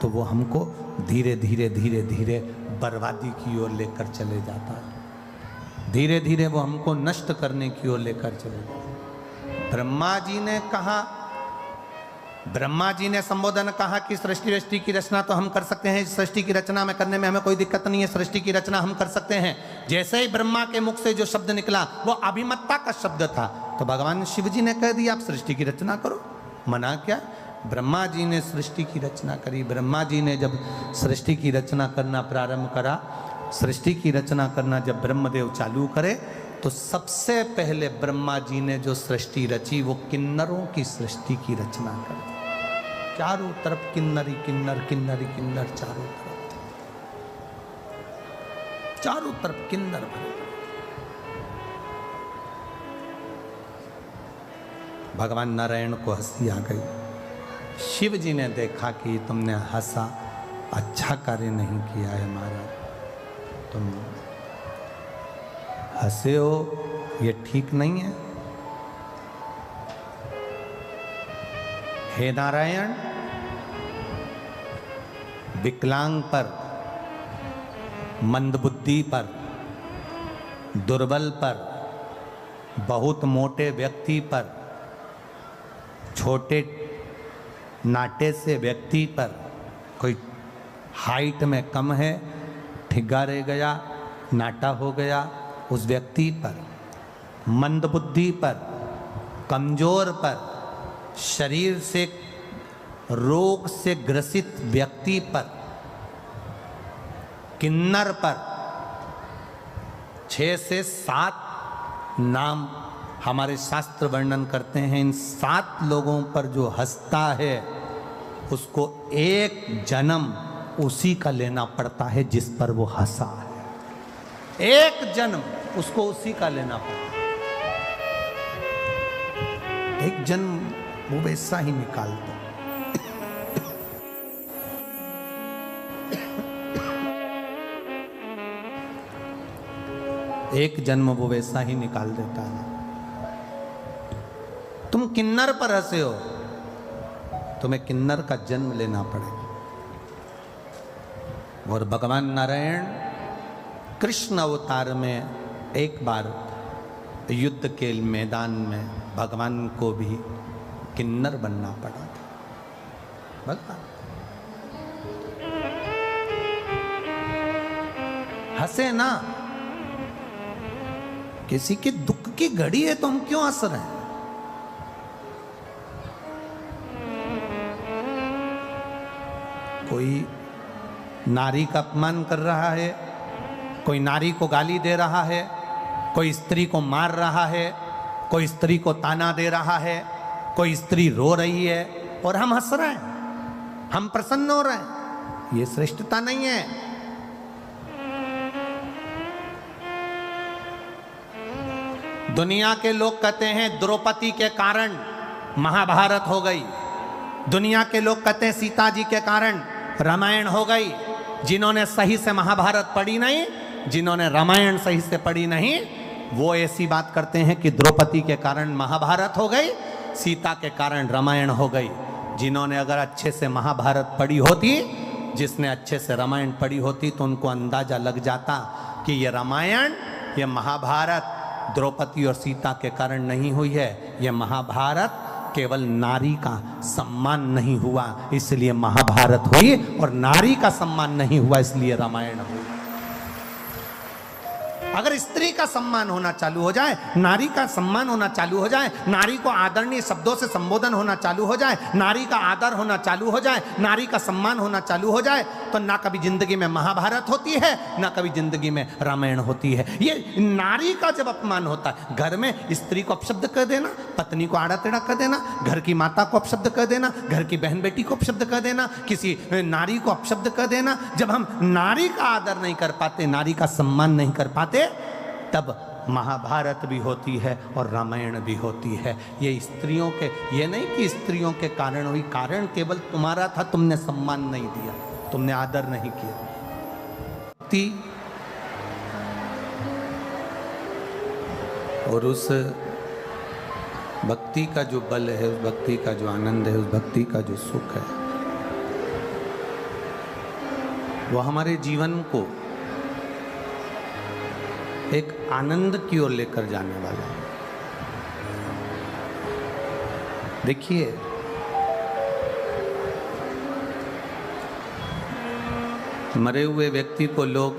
तो वो हमको धीरे धीरे धीरे धीरे बर्बादी की ओर लेकर चले जाता है, धीरे धीरे वो हमको नष्ट करने की ओर लेकर चले जाता है। ब्रह्मा जी ने कहा, ब्रह्मा जी ने संबोधन कहा कि सृष्टि की रचना तो हम कर सकते हैं, सृष्टि की रचना में करने में हमें कोई दिक्कत नहीं है, सृष्टि की रचना हम कर सकते हैं। जैसे ही ब्रह्मा के मुख से जो शब्द निकला वो अभिमत्ता का शब्द था, तो भगवान शिव जी ने कह दिया आप सृष्टि की रचना करो, मना क्या? ब्रह्मा जी ने सृष्टि की रचना करी। ब्रह्मा जी ने जब सृष्टि की रचना करना प्रारंभ करा, सृष्टि की रचना करना जब ब्रह्मदेव चालू करे, तो सबसे पहले ब्रह्मा जी ने जो सृष्टि रची वो किन्नरों की सृष्टि की रचना कर दी। चारों तरफ किन्नरी किन्नर किन्नरी किन्नर, चारों तरफ किन्नर भरे। भगवान नारायण को हंसी आ गई। शिव जी ने देखा कि तुमने हंसा, अच्छा कार्य नहीं किया है महाराज, तुम हंसे हो, ये ठीक नहीं है। हे नारायण, विकलांग पर, मंदबुद्धि पर, दुर्बल पर, बहुत मोटे व्यक्ति पर, छोटे नाटे से व्यक्ति पर, कोई हाइट में कम है, ठिग्गा रह गया, नाटा हो गया, उस व्यक्ति पर, मंदबुद्धि पर, कमजोर पर, शरीर से रोग से ग्रसित व्यक्ति पर, किन्नर पर 6 से 7 नाम हमारे शास्त्र वर्णन करते हैं। इन 7 लोगों पर जो हंसता है उसको एक जन्म उसी का लेना पड़ता है जिस पर वो हंसा है। एक जन्म उसको उसी का लेना पड़ता है। एक जन्म वो वैसा ही निकालता। एक जन्म वो वैसा ही निकाल देता है। तुम किन्नर पर हंसे हो, तुम्हें किन्नर का जन्म लेना पड़ेगा। और भगवान नारायण कृष्ण अवतार में एक बार युद्ध के मैदान में भगवान को भी किन्नर बनना पड़ा था। भगवान हंसे ना, किसी के दुख की घड़ी है तो हम क्यों हंस रहे हैं? कोई नारी का अपमान कर रहा है, कोई नारी को गाली दे रहा है, कोई स्त्री को मार रहा है, कोई स्त्री को ताना दे रहा है, कोई स्त्री रो रही है और हम हंस रहे हैं, हम प्रसन्न हो रहे हैं। ये श्रेष्ठता नहीं है। दुनिया के लोग कहते हैं द्रौपदी के कारण महाभारत हो गई, दुनिया के लोग कहते हैं सीता जी के कारण रामायण हो गई। जिन्होंने सही से महाभारत पढ़ी नहीं, जिन्होंने रामायण सही से पढ़ी नहीं, वो ऐसी बात करते हैं कि द्रौपदी के कारण महाभारत हो गई, सीता के कारण रामायण हो गई। जिन्होंने अगर अच्छे से महाभारत पढ़ी होती, जिसने अच्छे से रामायण पढ़ी होती, तो उनको अंदाजा लग जाता कि ये रामायण, ये महाभारत द्रौपदी और सीता के कारण नहीं हुई है, ये महाभारत केवल नारी का सम्मान नहीं हुआ इसलिए महाभारत हुई, और नारी का सम्मान नहीं हुआ इसलिए रामायण हुई। अगर स्त्री का सम्मान होना चालू हो जाए, नारी का सम्मान होना चालू हो जाए, नारी को आदरणीय शब्दों से संबोधन होना चालू हो जाए, नारी का आदर होना चालू हो जाए, नारी का सम्मान होना चालू हो जाए, तो ना कभी जिंदगी में महाभारत होती है, ना कभी जिंदगी में रामायण होती है। ये नारी का जब अपमान होता है, घर में स्त्री को अपशब्द कर देना, पत्नी को आड़ा टेढ़ा कर देना, घर की माता को अपशब्द कर देना, घर की बहन बेटी को अपशब्द कर देना, किसी नारी को अपशब्द कर देना, जब हम नारी का आदर नहीं कर पाते, नारी का सम्मान नहीं कर पाते, तब महाभारत भी होती है और रामायण भी होती है। ये स्त्रियों के, ये नहीं कि स्त्रियों के कारण हुई, कारण केवल तुम्हारा था, तुमने सम्मान नहीं दिया, तुमने आदर नहीं किया। और उस भक्ति का जो बल है, उस भक्ति का जो आनंद है, उस भक्ति का जो सुख है, वो हमारे जीवन को एक आनंद की ओर लेकर जाने वाला है। देखिए, मरे हुए व्यक्ति को लोग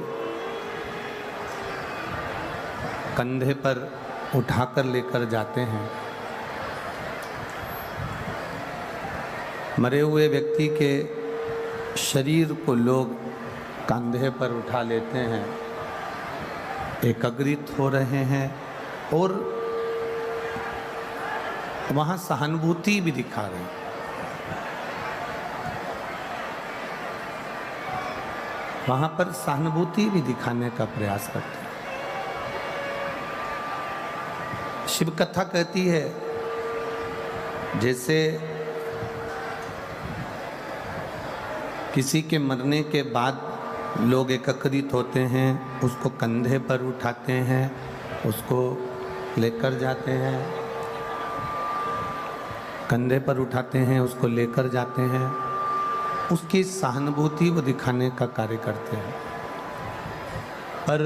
कंधे पर उठाकर लेकर जाते हैं। मरे हुए व्यक्ति के शरीर को लोग कंधे पर उठा लेते हैं, एकत्रित हो रहे हैं और वहाँ सहानुभूति भी दिखा रहे हैं। वहाँ पर सहानुभूति भी दिखाने का प्रयास करते हैं। शिव कथा कहती है, जैसे किसी के मरने के बाद लोग एकत्रित होते हैं, उसको कंधे पर उठाते हैं, उसको लेकर जाते हैं, कंधे पर उठाते हैं, उसको लेकर जाते हैं, उसकी सहानुभूति वो दिखाने का कार्य करते हैं। पर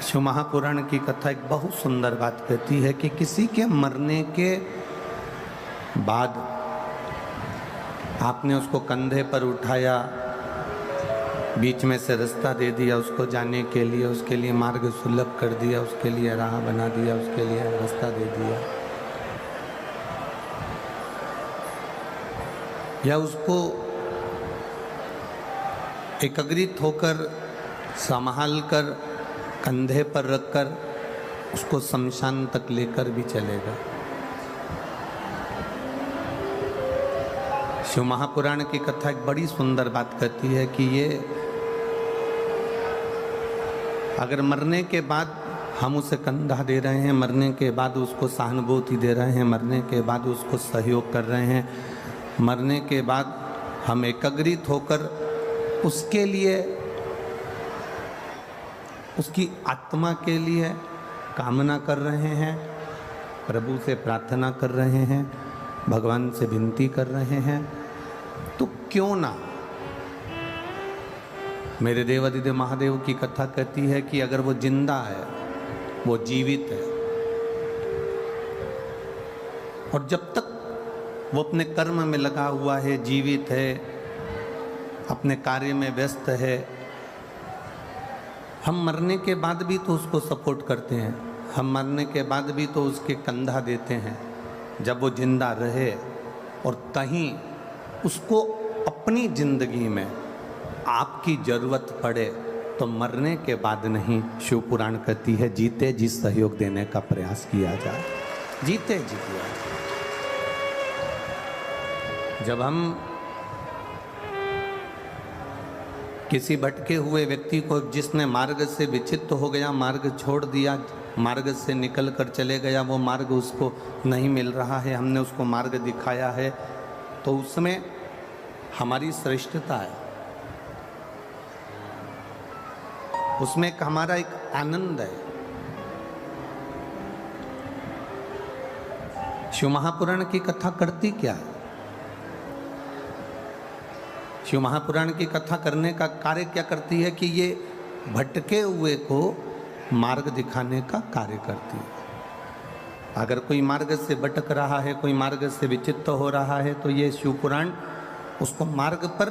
शिव महापुराण की कथा एक बहुत सुंदर बात कहती है कि किसी के मरने के बाद आपने उसको कंधे पर उठाया, बीच में से रास्ता दे दिया उसको जाने के लिए, उसके लिए मार्ग सुलभ कर दिया, उसके लिए राह बना दिया, उसके लिए रास्ता दे दिया, या उसको एकत्रित होकर संभाल कर कंधे पर रखकर उसको शमशान तक लेकर भी चलेगा। शिव महापुराण की कथा एक बड़ी सुंदर बात कहती है कि ये अगर मरने के बाद हम उसे कंधा दे रहे हैं, मरने के बाद उसको सहानुभूति दे रहे हैं, मरने के बाद उसको सहयोग कर रहे हैं, मरने के बाद हम एकत्रित होकर उसके लिए, उसकी आत्मा के लिए कामना कर रहे हैं, प्रभु से प्रार्थना कर रहे हैं, भगवान से विनती कर रहे हैं, तो क्यों ना मेरे देवादिदेव महादेव की कथा कहती है कि अगर वो जिंदा है, वो जीवित है, और जब तक वो अपने कर्म में लगा हुआ है, जीवित है, अपने कार्य में व्यस्त है, हम मरने के बाद भी तो उसको सपोर्ट करते हैं, हम मरने के बाद भी तो उसके कंधा देते हैं जब वो जिंदा रहे, और कहीं उसको अपनी जिंदगी में आपकी जरूरत पड़े तो मरने के बाद नहीं, शिव पुराण कहती है जीते जी सहयोग देने का प्रयास किया जाए, जीते जी किया। जब हम किसी भटके हुए व्यक्ति को, जिसने मार्ग से विचित्र हो गया, मार्ग छोड़ दिया, मार्ग से निकल कर चले गया, वो मार्ग उसको नहीं मिल रहा है, हमने उसको मार्ग दिखाया है, तो उसमें हमारी श्रेष्ठता है, उसमें एक हमारा एक आनंद है। शिव महापुराण की कथा करती क्या है? शिव महापुराण की कथा करने का कार्य क्या करती है कि ये भटके हुए को मार्ग दिखाने का कार्य करती है। अगर कोई मार्ग से भटक रहा है, कोई मार्ग से विचित्र हो रहा है, तो ये शिव पुराण उसको मार्ग पर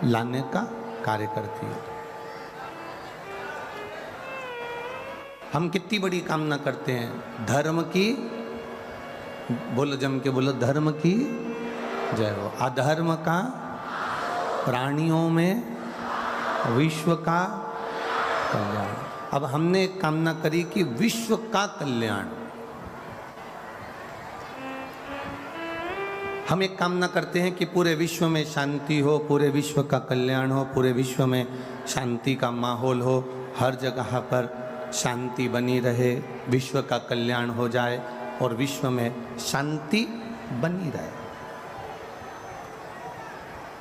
लाने का कार्य करती है। हम कितनी बड़ी कामना करते हैं, धर्म की, बोलो जम के बोलो, धर्म की जय हो, अधर्म का, प्राणियों में विश्व का कल्याण। अब हमने एक कामना करी कि विश्व का कल्याण। हम एक कामना करते हैं कि पूरे विश्व में शांति हो, पूरे विश्व का कल्याण हो, पूरे विश्व में शांति का माहौल हो, हर जगह पर शांति बनी रहे, विश्व का कल्याण हो जाए और विश्व में शांति बनी रहे।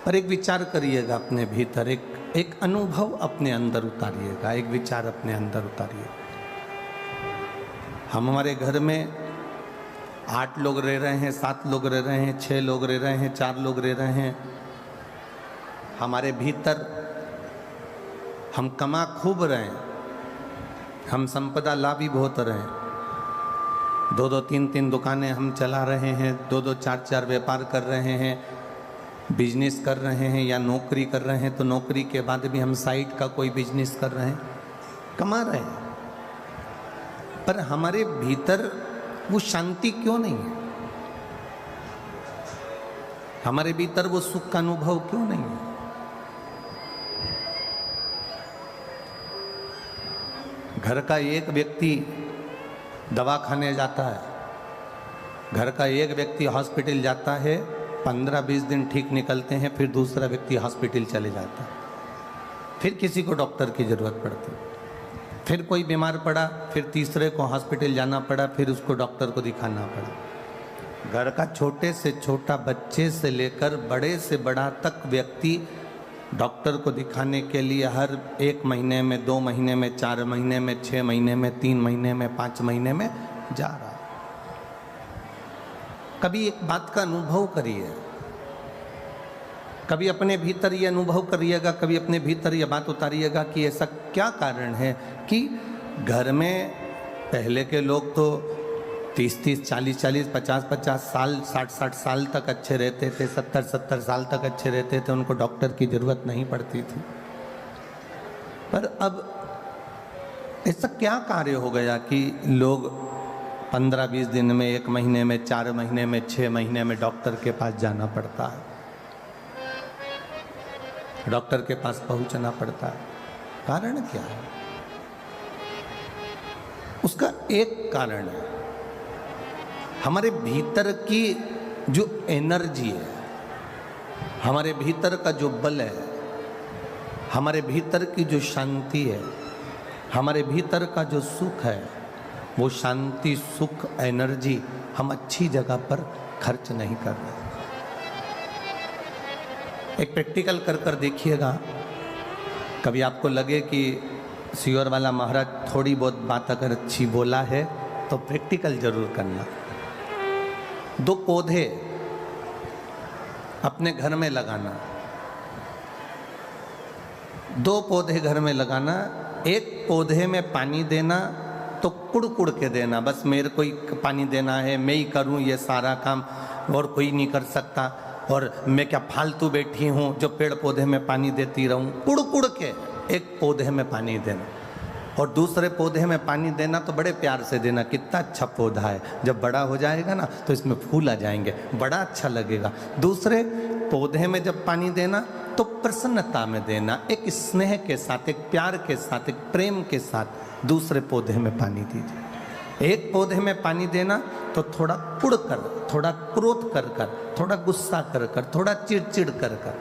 पर एक विचार करिएगा अपने भीतर, एक अनुभव अपने अंदर उतारिएगा, एक विचार अपने अंदर उतारिएगा। हम हमारे घर में 8 लोग रह रहे हैं, 7 लोग रह रहे हैं, 6 लोग रह रहे हैं, 4 लोग रह रहे हैं। हमारे भीतर हम कमा खूब रहे हैं, हम संपदा लाभी बहुत रहे हैं, 2-2 3-3 दुकानें हम चला रहे हैं, 2-2 4-4 व्यापार कर रहे हैं, बिजनेस कर रहे हैं या नौकरी कर रहे हैं, तो नौकरी के बाद भी हम साइड का कोई बिजनेस कर रहे हैं, कमा रहे हैं। पर हमारे भीतर वो शांति क्यों नहीं है? हमारे भीतर वो सुख का अनुभव क्यों नहीं है? घर का एक व्यक्ति दवाखाने जाता है, घर का एक व्यक्ति हॉस्पिटल जाता है, 15-20 दिन ठीक निकलते हैं, फिर दूसरा व्यक्ति हॉस्पिटल चले जाता है, फिर किसी को डॉक्टर की ज़रूरत पड़ती, फिर कोई बीमार पड़ा, फिर तीसरे को हॉस्पिटल जाना पड़ा, फिर उसको डॉक्टर को दिखाना पड़ा। घर का छोटे से छोटा बच्चे से लेकर बड़े से बड़ा तक व्यक्ति डॉक्टर को दिखाने के लिए हर 1 महीने में, 2 महीने में, 4 महीने में, 6 महीने में, 3 महीने में, 5 महीने में जा रहा है। कभी एक बात का अनुभव करिए, कभी अपने भीतर ये अनुभव करिएगा, कभी अपने भीतर ये बात उतारिएगा कि ऐसा क्या कारण है कि घर में पहले के लोग तो 30-30, 40-40, 50-50 साल, 60-60 साल तक अच्छे रहते थे, 70-70 साल तक अच्छे रहते थे, उनको डॉक्टर की ज़रूरत नहीं पड़ती थी। पर अब ऐसा क्या कार्य हो गया कि लोग 15-20 दिन में, 1 महीने में, 4 महीने में, 6 महीने में डॉक्टर के पास जाना पड़ता है, डॉक्टर के पास पहुंचना पड़ता है? कारण क्या है? उसका एक कारण है, हमारे भीतर की जो एनर्जी है, हमारे भीतर का जो बल है, हमारे भीतर की जो शांति है, हमारे भीतर का जो सुख है, वो शांति, सुख, एनर्जी हम अच्छी जगह पर खर्च नहीं कर रहे। एक प्रैक्टिकल कर देखिएगा। कभी आपको लगे कि सियोर वाला महाराज थोड़ी बहुत बात अगर अच्छी बोला है तो प्रैक्टिकल जरूर करना। 2 पौधे अपने घर में लगाना, 2 पौधे घर में लगाना। एक पौधे में पानी देना तो कुड़ के देना, बस मेरे को ही पानी देना है, मैं ही करूं ये सारा काम और कोई नहीं कर सकता, और मैं क्या फालतू बैठी हूँ जो पेड़ पौधे में पानी देती रहूं। कुड़ के एक पौधे में पानी देना, और दूसरे पौधे में पानी देना तो बड़े प्यार से देना, कितना अच्छा पौधा है, जब बड़ा हो जाएगा ना तो इसमें फूल आ जाएंगे, बड़ा अच्छा लगेगा। दूसरे पौधे में जब पानी देना तो प्रसन्नता में देना, एक स्नेह के साथ, एक प्यार के साथ, एक प्रेम के साथ दूसरे पौधे में पानी दीजिए। एक पौधे में पानी देना तो थोड़ा कुड़ कर, थोड़ा क्रोध कर कर, थोड़ा गुस्सा कर कर, थोड़ा चिड़चिड़ कर कर,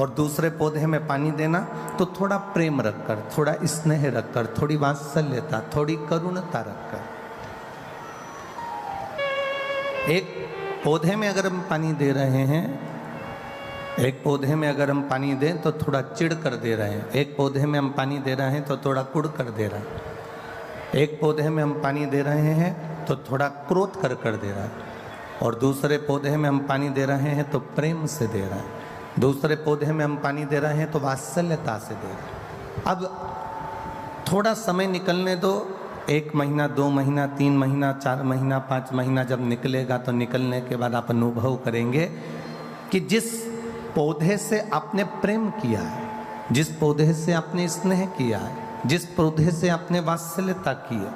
और दूसरे पौधे में पानी देना तो थोड़ा प्रेम रखकर, थोड़ा स्नेह रखकर, थोड़ी वात्सल्यता, थोड़ी करुणता रखकर। एक पौधे में अगर हम पानी दे रहे हैं, एक पौधे में अगर हम पानी दें तो थोड़ा चिढ़ कर दे रहे हैं, एक पौधे में हम पानी दे रहे हैं तो थोड़ा कुड़ कर दे रहे हैं, एक पौधे में हम पानी दे रहे हैं तो थोड़ा क्रोध कर दे रहा है, और दूसरे पौधे में हम पानी दे रहे हैं तो प्रेम से दे रहा है, दूसरे पौधे में हम पानी दे रहे हैं तो वात्सल्यता से दे रहे हैं। अब थोड़ा समय निकलने दो, 1 महीना, 2 महीना, 3 महीना, 4 महीना, 5 महीना जब निकलेगा तो निकलने के बाद आप अनुभव करेंगे कि जिस पौधे से आपने प्रेम किया है, जिस पौधे से आपने स्नेह किया है, जिस पौधे से आपने वात्सल्यता की है,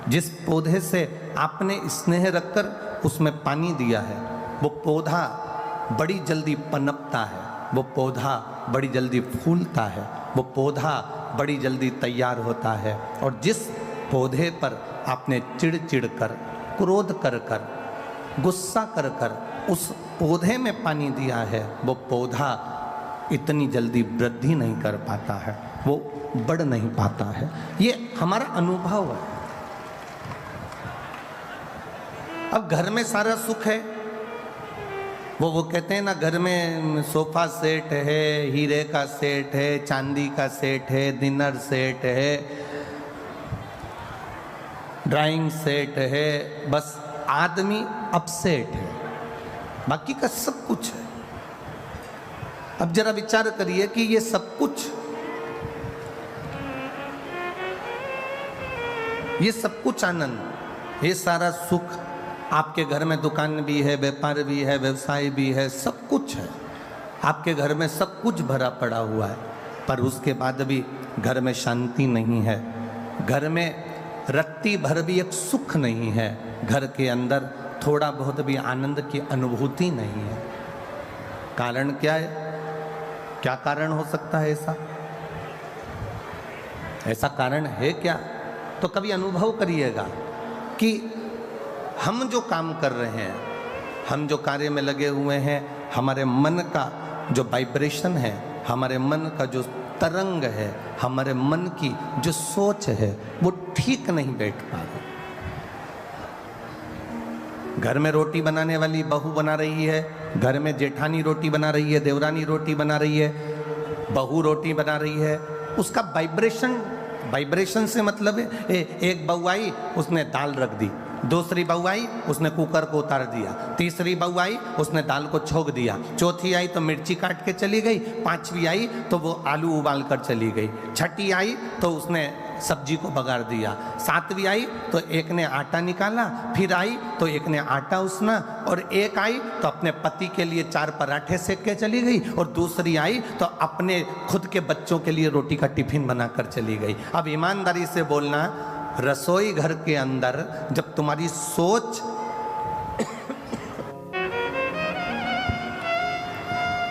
जिस पौधे से आपने स्नेह रखकर उसमें पानी दिया है, वो पौधा बड़ी जल्दी पनपता है, वो पौधा बड़ी जल्दी फूलता है, वो पौधा बड़ी जल्दी तैयार होता है। और जिस पौधे पर आपने चिढ़ कर, क्रोध कर, गुस्सा कर उस पौधे में पानी दिया है, वो पौधा इतनी जल्दी वृद्धि नहीं कर पाता है, वो बढ़ नहीं पाता है। ये हमारा अनुभव है। अब घर में सारा सुख है, वो कहते हैं ना, घर में सोफा सेट है, हीरे का सेट है, चांदी का सेट है, डिनर सेट है, ड्राइंग सेट है, बस आदमी अपसेट है, बाकी का सब कुछ है। अब जरा विचार करिए कि ये सब कुछ, ये सब कुछ आनंद, ये सारा सुख आपके घर में, दुकान भी है, व्यापार भी है, व्यवसाय भी है, सब कुछ है, आपके घर में सब कुछ भरा पड़ा हुआ है, पर उसके बाद भी घर में शांति नहीं है, घर में रत्ती भर भी एक सुख नहीं है, घर के अंदर थोड़ा बहुत भी आनंद की अनुभूति नहीं है। कारण क्या है? क्या कारण हो सकता है ऐसा? ऐसा कारण है क्या? तो कभी अनुभव करिएगा कि हम जो काम कर रहे हैं, हम जो कार्य में लगे हुए हैं, हमारे मन का जो वाइब्रेशन है, हमारे मन का जो तरंग है, हमारे मन की जो सोच है, वो ठीक नहीं बैठ पा रही। घर में रोटी बनाने वाली बहू बना रही है, घर में जेठानी रोटी बना रही है, देवरानी रोटी बना रही है, बहू रोटी बना रही है, उसका वाइब्रेशन से मतलब है एक बहू आई, उसने दाल रख दी, दूसरी बहू आई, उसने कुकर को उतार दिया, तीसरी बहू आई, उसने दाल को छोक दिया, चौथी आई तो मिर्ची काट के चली गई, पांचवी आई तो वो आलू उबाल कर चली गई, छठी आई तो उसने सब्जी को बगाड़ दिया, सातवीं आई तो एक ने आटा निकाला, फिर आई तो एक ने आटा उसना, और एक आई तो अपने पति के लिए 4 पराठे सेक के चली गई, और दूसरी आई तो अपने खुद के बच्चों के लिए रोटी का टिफिन बनाकर चली गई। अब ईमानदारी से बोलना, रसोई घर के अंदर जब तुम्हारी सोच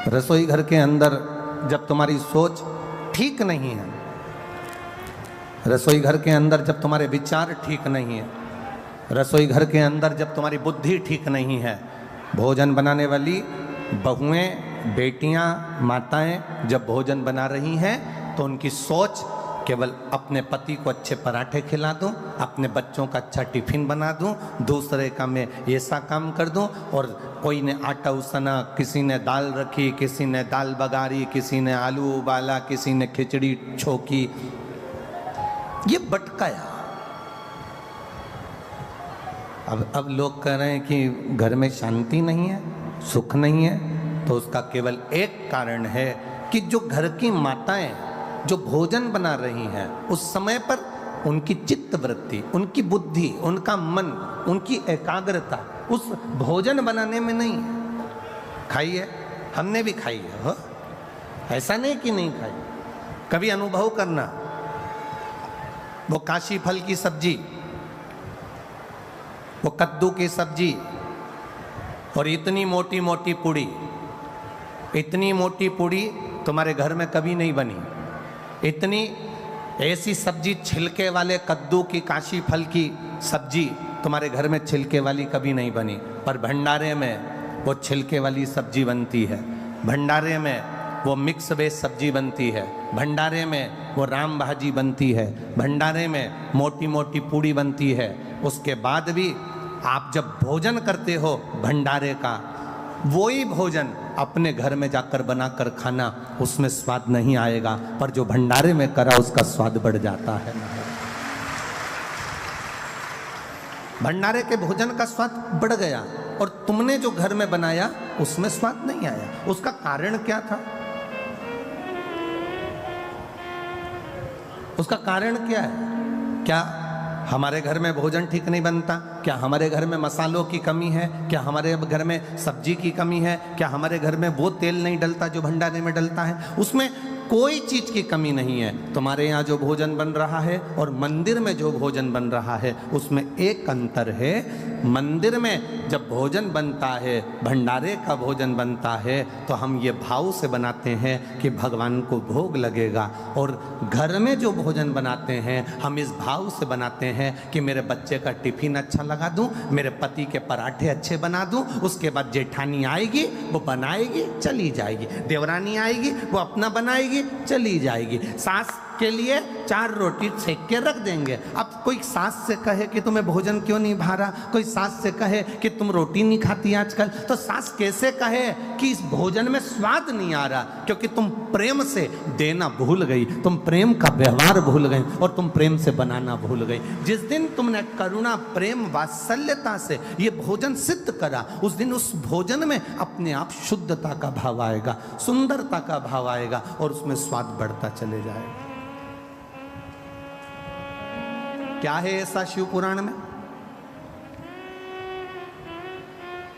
रसोई घर के अंदर जब तुम्हारी सोच ठीक नहीं है, रसोई घर के अंदर जब तुम्हारे विचार ठीक नहीं है, रसोई घर के अंदर जब तुम्हारी बुद्धि ठीक नहीं है, भोजन बनाने वाली बहुएं, बेटियां, माताएं जब भोजन बना रही हैं तो उनकी सोच केवल अपने पति को अच्छे पराठे खिला दूं, अपने बच्चों का अच्छा टिफिन बना दूं, दूसरे का मैं ऐसा काम कर दूं, और कोई ने आटा उसना, किसी ने दाल रखी, किसी ने दाल बघारी, किसी ने आलू उबाला, किसी ने खिचड़ी छोकी, ये भटकाया। अब लोग कह रहे हैं कि घर में शांति नहीं है, सुख नहीं है, तो उसका केवल एक कारण है कि जो घर की माताएं जो भोजन बना रही हैं, उस समय पर उनकी चित्त वृत्ति, उनकी बुद्धि, उनका मन, उनकी एकाग्रता उस भोजन बनाने में नहीं है। खाई है, हमने भी खाई है, हो? ऐसा नहीं कि नहीं खाई, कभी अनुभव करना। वो काशी फल की सब्जी, वो कद्दू की सब्जी, और इतनी मोटी मोटी पूड़ी, इतनी मोटी पूड़ी तुम्हारे घर में कभी नहीं बनी। इतनी ऐसी सब्जी, छिलके वाले कद्दू की, काशी फल की सब्जी तुम्हारे घर में छिलके वाली कभी नहीं बनी, पर भंडारे में वो छिलके वाली सब्जी बनती है, भंडारे में वो मिक्स वेज सब्जी बनती है, भंडारे में वो राम भाजी बनती है, भंडारे में मोटी मोटी पूड़ी बनती है। उसके बाद भी आप जब भोजन करते हो भंडारे का, वही भोजन अपने घर में जाकर बनाकर खाना, उसमें स्वाद नहीं आएगा, पर जो भंडारे में करा उसका स्वाद बढ़ जाता है। भंडारे के भोजन का स्वाद बढ़ गया, और तुमने जो घर में बनाया उसमें स्वाद नहीं आया। उसका कारण क्या था? उसका कारण क्या है? क्या हमारे घर में भोजन ठीक नहीं बनता? क्या हमारे घर में मसालों की कमी है? क्या हमारे घर में सब्जी की कमी है? क्या हमारे घर में वो तेल नहीं डलता जो भंडारे में डलता है? उसमें कोई चीज की कमी नहीं है। तुम्हारे यहाँ जो भोजन बन रहा है और मंदिर में जो भोजन बन रहा है उसमें एक अंतर है। मंदिर में जब भोजन बनता है, भंडारे का भोजन बनता है, तो हम ये भाव से बनाते हैं कि भगवान को भोग लगेगा। और घर में जो भोजन बनाते हैं हम इस भाव से बनाते हैं कि मेरे बच्चे का टिफिन अच्छा लगा दूं, मेरे पति के पराठे अच्छे बना दूं, उसके बाद जेठानी आएगी वो बनाएगी चली जाएगी, देवरानी आएगी वो अपना बनाएगी चली जाएगी, सास के लिए 4 रोटी सेक के रख देंगे। अब कोई सास से कहे कि तुम्हें भोजन क्यों नहीं भा रहा, कोई सास से कहे कि तुम रोटी नहीं खाती आजकल, तो सास कैसे कहे कि इस भोजन में स्वाद नहीं आ रहा? क्योंकि तुम प्रेम से देना भूल गई, तुम प्रेम का व्यवहार भूल गई और तुम प्रेम से बनाना भूल गई। जिस दिन तुमने करुणा, प्रेम, वात्सल्यता से ये भोजन सिद्ध करा, उस दिन उस भोजन में अपने आप शुद्धता का भाव आएगा, सुंदरता का भाव आएगा और उसमें स्वाद बढ़ता चले जाएगा। क्या है ऐसा शिव पुराण में?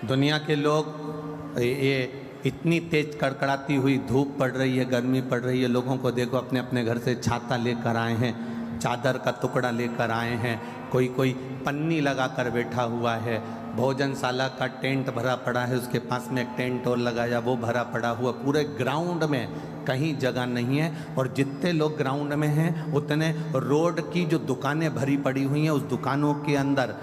दुनिया के लोग ये इतनी तेज कड़कड़ाती हुई धूप पड़ रही है, गर्मी पड़ रही है, लोगों को देखो अपने अपने घर से छाता लेकर आए हैं, चादर का टुकड़ा लेकर आए हैं, कोई कोई पन्नी लगा कर बैठा हुआ है, भोजनशाला का टेंट भरा पड़ा है, उसके पास में एक टेंट और लगाया वो भरा पड़ा हुआ, पूरे ग्राउंड में कहीं जगह नहीं है। और जितने लोग ग्राउंड में हैं उतने रोड की जो दुकानें भरी पड़ी हुई हैं, उस दुकानों के अंदर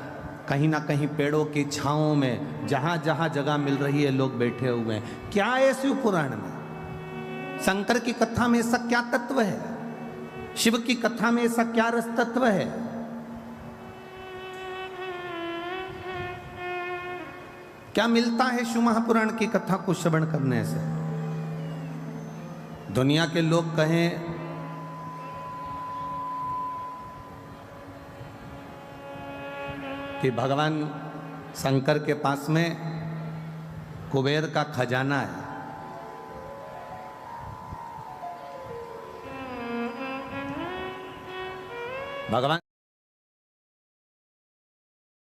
कहीं ना कहीं पेड़ों की छाँव में जहाँ जहाँ जगह मिल रही है लोग बैठे हुए हैं। क्या है शिव पुराण में? शंकर की कथा में ऐसा क्या तत्व है? शिव की कथा में ऐसा क्या रस तत्व है? क्या मिलता है शिव महापुराण की कथा को श्रवण करने से? दुनिया के लोग कहें कि भगवान शंकर के पास में कुबेर का खजाना है, भगवान